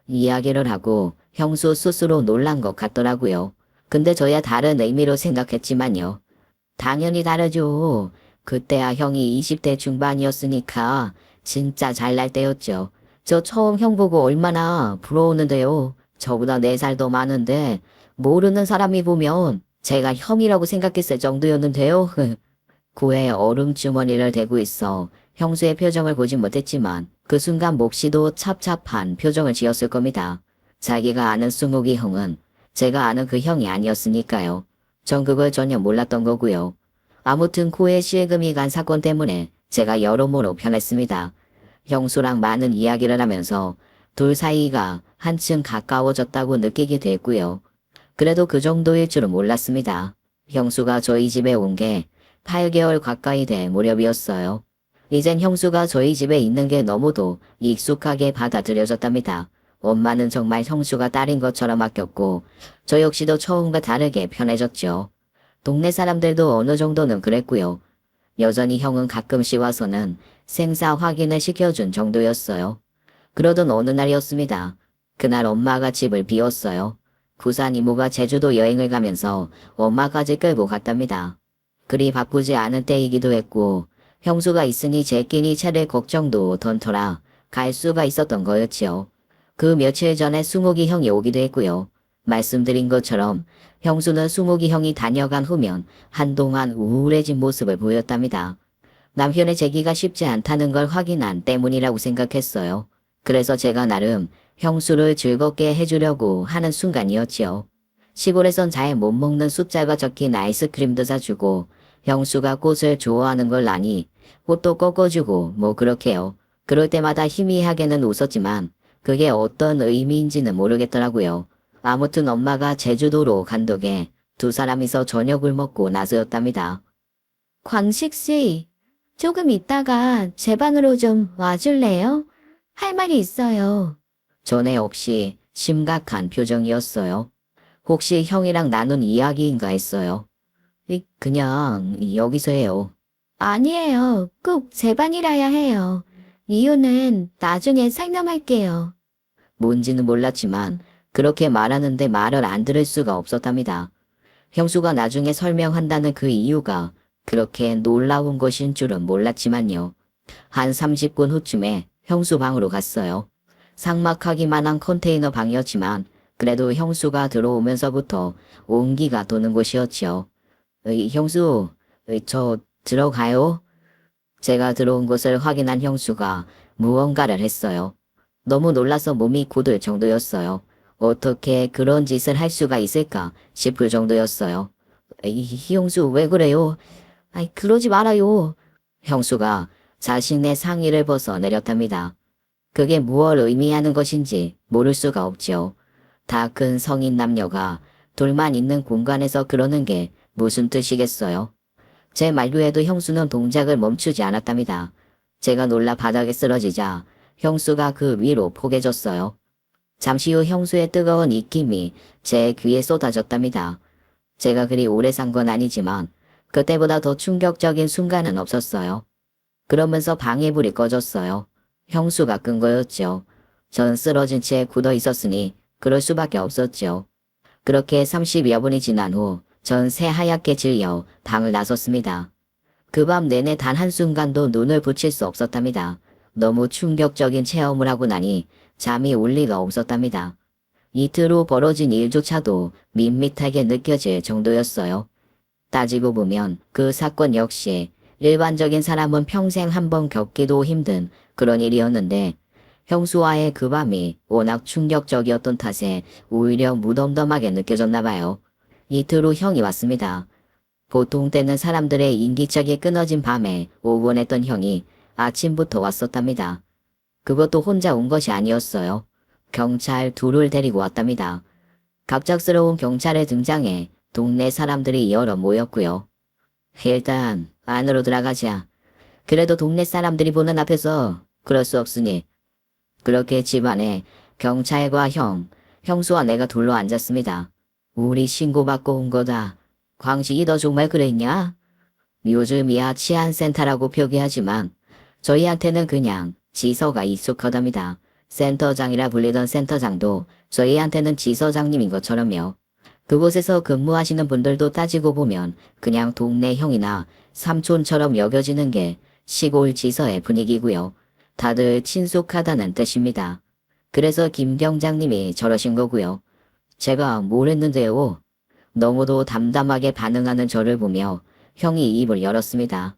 Speaker 1: 이야기를 하고 형수 스스로 놀란 것 같더라고요. 근데 저야 다른 의미로 생각했지만요. 당연히 다르죠. 그때야 형이 20대 중반이었으니까 진짜 잘날 때였죠. 저 처음 형 보고 얼마나 부러웠는데요. 저보다 4살 더 많은데 모르는 사람이 보면 제가 형이라고 생각했을 정도였는데요. 고에 얼음 주머니를 대고 있어 형수의 표정을 보진 못했지만 그 순간 몹시도 찹찹한 표정을 지었을 겁니다. 자기가 아는 수묵이 형은 제가 아는 그 형이 아니었으니까요. 전 그걸 전혀 몰랐던 거고요. 아무튼 코에 실금이 간 사건 때문에 제가 여러모로 편했습니다. 형수랑 많은 이야기를 하면서 둘 사이가 한층 가까워졌다고 느끼게 됐고요. 그래도 그 정도일 줄은 몰랐습니다. 형수가 저희 집에 온 게 8개월 가까이 될 무렵이었어요. 이젠 형수가 저희 집에 있는 게 너무도 익숙하게 받아들여졌답니다. 엄마는 정말 형수가 딸인 것처럼 아꼈고 저 역시도 처음과 다르게 편해졌죠. 동네 사람들도 어느 정도는 그랬고요. 여전히 형은 가끔씩 와서는 생사 확인을 시켜준 정도였어요. 그러던 어느 날이었습니다. 그날 엄마가 집을 비웠어요. 부산 이모가 제주도 여행을 가면서 엄마까지 끌고 갔답니다. 그리 바쁘지 않은 때이기도 했고 형수가 있으니 제 끼니 차릴 걱정도 덜더라 갈 수가 있었던 거였지요. 그 며칠 전에 수목이 형이 오기도 했고요. 말씀드린 것처럼 형수는 수목이 형이 다녀간 후면 한동안 우울해진 모습을 보였답니다. 남편의 재기가 쉽지 않다는 걸 확인한 때문이라고 생각했어요. 그래서 제가 나름 형수를 즐겁게 해주려고 하는 순간이었지요. 시골에선 잘 못 먹는 숫자가 적힌 아이스크림도 사주고 형수가 꽃을 좋아하는 걸 아니 꽃도 꺾어주고 뭐 그렇게요. 그럴 때마다 희미하게는 웃었지만 그게 어떤 의미인지는 모르겠더라고요. 아무튼 엄마가 제주도로 간 덕에 두 사람이서 저녁을 먹고 나서였답니다.
Speaker 2: 광식 씨, 조금 있다가 제 방으로 좀 와줄래요? 할 말이 있어요.
Speaker 1: 전에 없이 심각한 표정이었어요. 혹시 형이랑 나눈 이야기인가 했어요. 그냥 여기서 해요.
Speaker 2: 아니에요. 꼭 제 방이라야 해요. 이유는 나중에 설명할게요.
Speaker 1: 뭔지는 몰랐지만 그렇게 말하는데 말을 안 들을 수가 없었답니다. 형수가 나중에 설명한다는 그 이유가 그렇게 놀라운 것인 줄은 몰랐지만요. 한 30분 후쯤에 형수 방으로 갔어요. 삭막하기만 한 컨테이너 방이었지만 그래도 형수가 들어오면서부터 온기가 도는 곳이었지요. 형수, 저 들어가요? 제가 들어온 것을 확인한 형수가 무언가를 했어요. 너무 놀라서 몸이 굳을 정도였어요. 어떻게 그런 짓을 할 수가 있을까 싶을 정도였어요. 형수 왜 그래요? 아이 그러지 말아요. 형수가 자신의 상의를 벗어 내렸답니다. 그게 무엇을 의미하는 것인지 모를 수가 없지요. 다 큰 성인 남녀가 둘만 있는 공간에서 그러는 게 무슨 뜻이겠어요? 제 만류에도 형수는 동작을 멈추지 않았답니다. 제가 놀라 바닥에 쓰러지자 형수가 그 위로 포개졌어요. 잠시 후 형수의 뜨거운 입김이 제 귀에 쏟아졌답니다. 제가 그리 오래 산 건 아니지만 그때보다 더 충격적인 순간은 없었어요. 그러면서 방에 불이 꺼졌어요. 형수가 끈 거였죠. 전 쓰러진 채 굳어 있었으니 그럴 수밖에 없었죠. 그렇게 30여 분이 지난 후 전 새하얗게 질려 방을 나섰습니다. 그 밤 내내 단 한순간도 눈을 붙일 수 없었답니다. 너무 충격적인 체험을 하고 나니 잠이 올 리가 없었답니다. 이틀 후 벌어진 일조차도 밋밋하게 느껴질 정도였어요. 따지고 보면 그 사건 역시 일반적인 사람은 평생 한 번 겪기도 힘든 그런 일이었는데 형수와의 그 밤이 워낙 충격적이었던 탓에 오히려 무덤덤하게 느껴졌나 봐요. 이틀 후 형이 왔습니다. 보통 때는 사람들의 인기척이 끊어진 밤에 오곤 했던 형이 아침부터 왔었답니다. 그것도 혼자 온 것이 아니었어요. 경찰 둘을 데리고 왔답니다. 갑작스러운 경찰의 등장에 동네 사람들이 여러 모였고요. 일단 안으로 들어가자. 그래도 동네 사람들이 보는 앞에서 그럴 수 없으니. 그렇게 집안에 경찰과 형수와 내가 둘러 앉았습니다. 우리 신고받고 온 거다. 광식이 너 정말 그랬냐? 요즘이야 치안센터라고 표기하지만 저희한테는 그냥 지서가 익숙하답니다. 센터장이라 불리던 센터장도 저희한테는 지서장님인 것처럼요. 그곳에서 근무하시는 분들도 따지고 보면 그냥 동네 형이나 삼촌처럼 여겨지는 게 시골 지서의 분위기고요. 다들 친숙하다는 뜻입니다. 그래서 김 경장님이 저러신 거고요. 제가 뭘 했는데요. 너무도 담담하게 반응하는 저를 보며 형이 입을 열었습니다.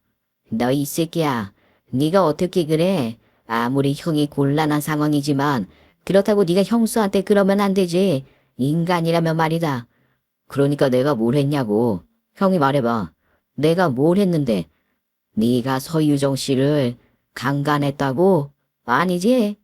Speaker 1: 너 이 새끼야. 네가 어떻게 그래? 아무리 형이 곤란한 상황이지만 그렇다고 네가 형수한테 그러면 안 되지. 인간이라면 말이다. 그러니까 내가 뭘 했냐고. 형이 말해봐. 내가 뭘 했는데. 네가 서유정 씨를 강간했다고? 아니지?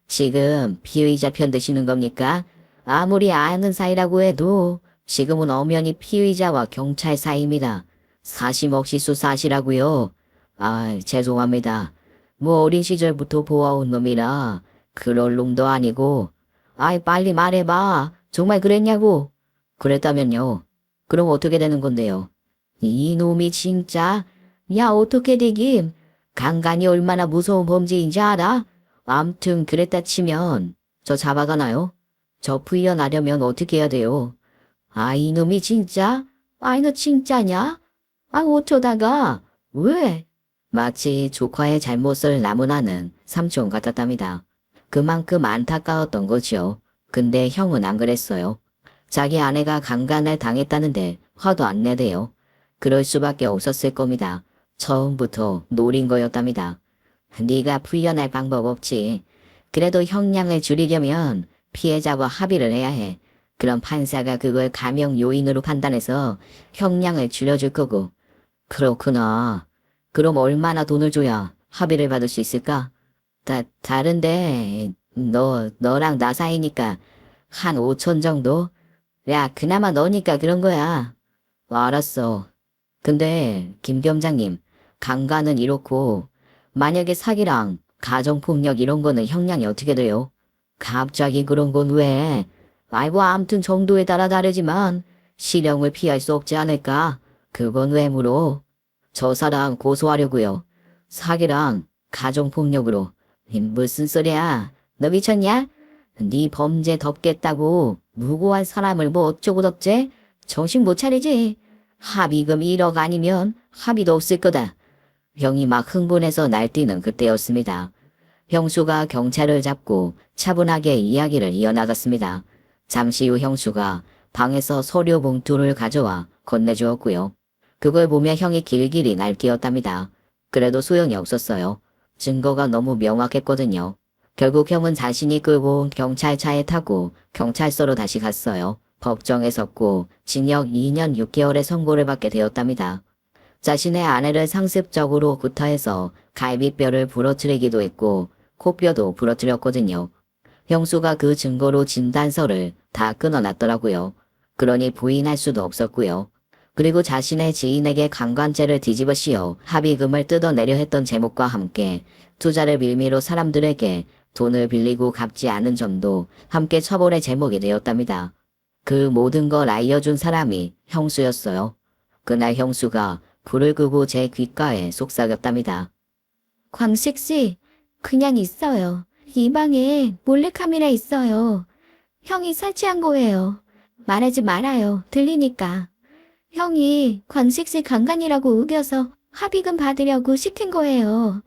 Speaker 1: 지금 피의자 편 드시는 겁니까? 아무리 아는 사이라고 해도 지금은 엄연히 피의자와 경찰 사이입니다. 사심없이 수사하시라고요. 아, 죄송합니다. 뭐 어린 시절부터 보아온 놈이라 그럴 놈도 아니고. 아이 빨리 말해봐. 정말 그랬냐고. 그랬다면요. 그럼 어떻게 되는 건데요? 이 놈이 진짜? 야 어떻게 되김? 강간이 얼마나 무서운 범죄인지 알아? 암튼 그랬다 치면 저 잡아가나요? 저 풀려나려면 어떻게 해야 돼요? 아 이놈이 진짜? 아이 너 진짜냐? 아 어쩌다가? 왜? 마치 조카의 잘못을 나무나는 삼촌 같았답니다. 그만큼 안타까웠던 거지요. 근데 형은 안 그랬어요. 자기 아내가 강간을 당했다는데 화도 안 내대요. 그럴 수밖에 없었을 겁니다. 처음부터 노린 거였답니다. 네가 풀려날 방법 없지. 그래도 형량을 줄이려면 피해자와 합의를 해야 해. 그럼 판사가 그걸 감형 요인으로 판단해서 형량을 줄여줄 거고. 그렇구나. 그럼 얼마나 돈을 줘야 합의를 받을 수 있을까? 다른데 너랑 나 사이니까 한 5천 정도? 야 그나마 너니까 그런 거야. 알았어. 근데 김 경장님 강간은 이렇고 만약에 사기랑 가정폭력 이런 거는 형량이 어떻게 돼요? 갑자기 그런 건 왜? 아이고 암튼 정도에 따라 다르지만 실형을 피할 수 없지 않을까? 그건 왜 물어? 저 사람 고소하려고요. 사기랑 가정폭력으로. 무슨 소리야? 너 미쳤냐? 네 범죄 덮겠다고 무고한 사람을 뭐 어쩌고 덮지? 정신 못 차리지? 합의금 1억 아니면 합의도 없을 거다. 형이 막 흥분해서 날뛰는 그때였습니다. 형수가 경찰을 잡고 차분하게 이야기를 이어나갔습니다. 잠시 후 형수가 방에서 서류 봉투를 가져와 건네주었고요. 그걸 보며 형이 길길이 날뛰었답니다. 그래도 소용이 없었어요. 증거가 너무 명확했거든요. 결국 형은 자신이 끌고 온 경찰차에 타고 경찰서로 다시 갔어요. 법정에 섰고 징역 2년 6개월의 선고를 받게 되었답니다. 자신의 아내를 상습적으로 구타해서 갈비뼈를 부러뜨리기도 했고 코뼈도 부러뜨렸거든요. 형수가 그 증거로 진단서를 다 끊어놨더라고요. 그러니 부인할 수도 없었고요. 그리고 자신의 지인에게 강간죄를 뒤집어 씌워 합의금을 뜯어내려 했던 제목과 함께 투자를 빌미로 사람들에게 돈을 빌리고 갚지 않은 점도 함께 처벌의 제목이 되었답니다. 그 모든 걸 알려준 사람이 형수였어요. 그날 형수가 불을 끄고 제 귓가에 속삭였답니다.
Speaker 2: 광식 씨, 그냥 있어요. 이 방에 몰래카메라 있어요. 형이 설치한 거예요. 말하지 말아요. 들리니까. 형이 광식 씨 강간이라고 우겨서 합의금 받으려고 시킨 거예요.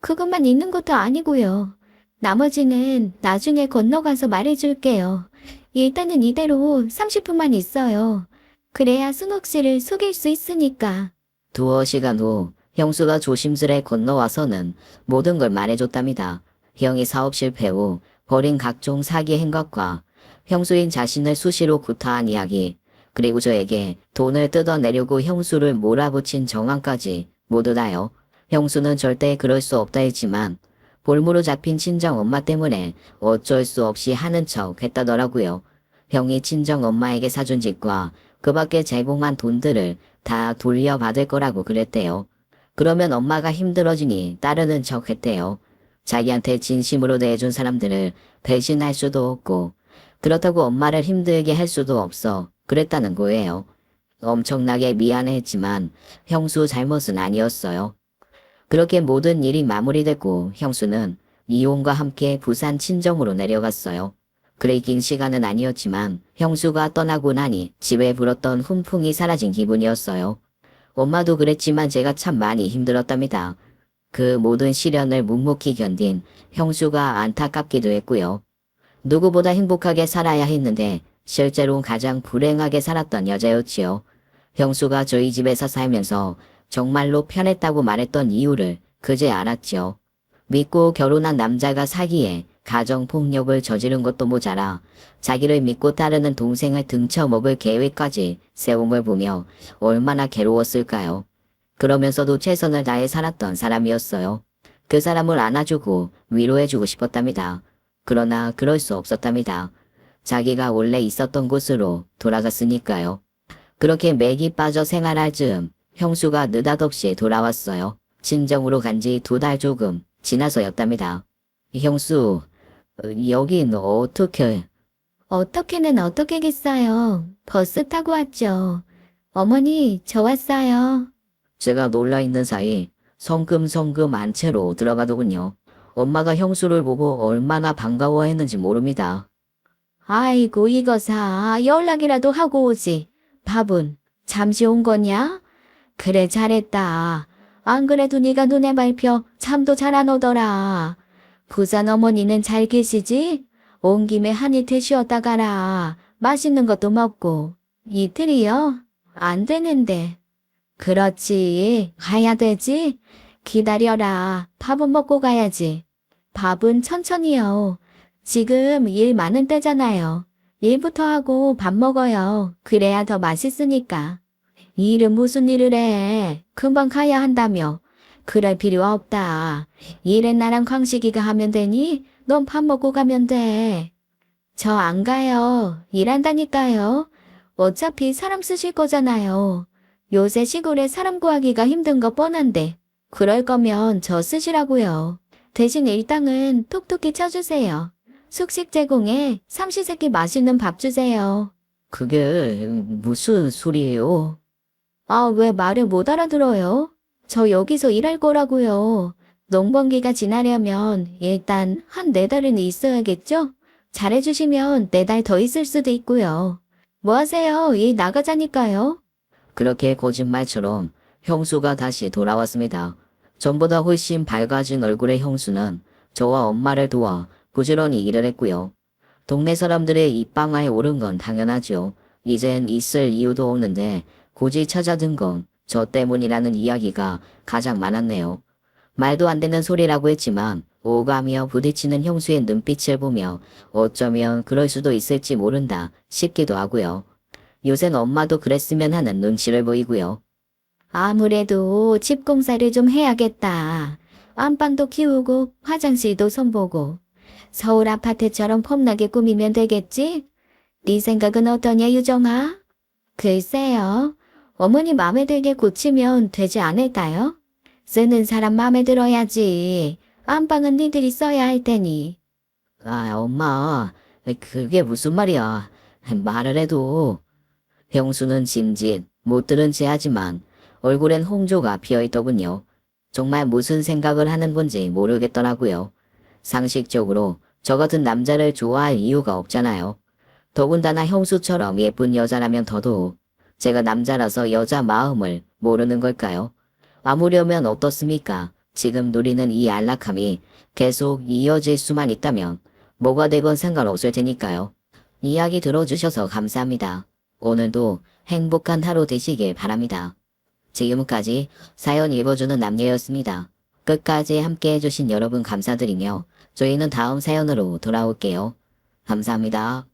Speaker 2: 그것만 있는 것도 아니고요. 나머지는 나중에 건너가서 말해줄게요. 일단은 이대로 30분만 있어요. 그래야 순옥 씨를 속일 수 있으니까.
Speaker 1: 두어 시간 후 형수가 조심스레 건너와서는 모든 걸 말해줬답니다. 형이 사업 실패 후 벌인 각종 사기 행각과 형수인 자신을 수시로 구타한 이야기, 그리고 저에게 돈을 뜯어내려고 형수를 몰아붙인 정황까지 모두 다요. 형수는 절대 그럴 수 없다 했지만 볼모로 잡힌 친정 엄마 때문에 어쩔 수 없이 하는 척 했다더라고요. 형이 친정 엄마에게 사준 집과 그 밖에 제공한 돈들을 다 돌려받을 거라고 그랬대요. 그러면 엄마가 힘들어지니 따르는 척 했대요. 자기한테 진심으로 대해준 사람들을 배신할 수도 없고 그렇다고 엄마를 힘들게 할 수도 없어 그랬다는 거예요. 엄청나게 미안했지만 형수 잘못은 아니었어요. 그렇게 모든 일이 마무리됐고 형수는 이혼과 함께 부산 친정으로 내려갔어요. 그리 긴 시간은 아니었지만 형수가 떠나고 나니 집에 불었던 훈풍이 사라진 기분이었어요. 엄마도 그랬지만 제가 참 많이 힘들었답니다. 그 모든 시련을 묵묵히 견딘 형수가 안타깝기도 했고요. 누구보다 행복하게 살아야 했는데 실제로 가장 불행하게 살았던 여자였지요. 형수가 저희 집에서 살면서 정말로 편했다고 말했던 이유를 그제 알았지요. 믿고 결혼한 남자가 사기에 가정폭력을 저지른 것도 모자라 자기를 믿고 따르는 동생을 등쳐먹을 계획까지 세운 걸 보며 얼마나 괴로웠을까요. 그러면서도 최선을 다해 살았던 사람이었어요. 그 사람을 안아주고 위로해주고 싶었답니다. 그러나 그럴 수 없었답니다. 자기가 원래 있었던 곳으로 돌아갔으니까요. 그렇게 맥이 빠져 생활할 즈음 형수가 느닷없이 돌아왔어요. 친정으로 간 지 2달 조금 지나서였답니다. 형수, 여긴 어떻게...
Speaker 2: 어떻게는 어떻게겠어요. 버스 타고 왔죠. 어머니, 저 왔어요.
Speaker 1: 제가 놀라있는 사이 성큼성큼 안채로 들어가더군요. 엄마가 형수를 보고 얼마나 반가워했는지 모릅니다.
Speaker 2: 아이고, 이거 사. 연락이라도 하고 오지. 밥은 잠시 온 거냐? 그래, 잘했다. 안 그래도 네가 눈에 밟혀 잠도 잘 안 오더라. 부산 어머니는 잘 계시지? 온 김에 한 이틀 쉬었다 가라. 맛있는 것도 먹고. 이틀이요? 안 되는데. 그렇지. 가야 되지? 기다려라. 밥은 먹고 가야지. 밥은 천천히요. 지금 일 많은 때잖아요. 일부터 하고 밥 먹어요. 그래야 더 맛있으니까. 일은 무슨 일을 해. 금방 가야 한다며. 그럴 필요 없다. 일은 나랑 광식이가 하면 되니 넌 밥 먹고 가면 돼. 저 안 가요. 일한다니까요. 어차피 사람 쓰실 거잖아요. 요새 시골에 사람 구하기가 힘든 거 뻔한데. 그럴 거면 저 쓰시라고요. 대신 일당은 톡톡히 쳐주세요. 숙식 제공에 삼시세끼 맛있는 밥 주세요.
Speaker 1: 그게 무슨 소리예요?
Speaker 2: 아, 왜 말을 못 알아들어요? 저 여기서 일할 거라고요. 농번기가 지나려면 일단 한 4달은 있어야겠죠? 잘해주시면 4달 더 있을 수도 있고요. 뭐 하세요? 일 나가자니까요.
Speaker 1: 그렇게 거짓말처럼 형수가 다시 돌아왔습니다. 전보다 훨씬 밝아진 얼굴의 형수는 저와 엄마를 도와 부지런히 일을 했고요. 동네 사람들의 입방아에 오른 건 당연하죠. 이젠 있을 이유도 없는데 굳이 찾아든 건 저 때문이라는 이야기가 가장 많았네요. 말도 안 되는 소리라고 했지만 오가며 부딪히는 형수의 눈빛을 보며 어쩌면 그럴 수도 있을지 모른다 싶기도 하고요. 요샌 엄마도 그랬으면 하는 눈치를 보이고요.
Speaker 2: 아무래도 집 공사를 좀 해야겠다. 안방도 키우고 화장실도 손보고 서울 아파트처럼 폼나게 꾸미면 되겠지? 네 생각은 어떠냐, 유정아? 글쎄요. 어머니 마음에 들게 고치면 되지 않을까요? 쓰는 사람 마음에 들어야지. 안방은 니들이 써야 할 테니.
Speaker 1: 아, 엄마, 그게 무슨 말이야. 말을 해도. 형수는 짐짓, 못 들은 체 하지만 얼굴엔 홍조가 피어있더군요. 정말 무슨 생각을 하는 건지 모르겠더라고요. 상식적으로 저 같은 남자를 좋아할 이유가 없잖아요. 더군다나 형수처럼 예쁜 여자라면 더더욱 제가 남자라서 여자 마음을 모르는 걸까요? 아무려면 어떻습니까? 지금 누리는 이 안락함이 계속 이어질 수만 있다면 뭐가 되건 상관없을 테니까요. 이야기 들어주셔서 감사합니다. 오늘도 행복한 하루 되시길 바랍니다. 지금까지 사연 읽어주는 남녀였습니다. 끝까지 함께 해주신 여러분 감사드리며 저희는 다음 사연으로 돌아올게요. 감사합니다.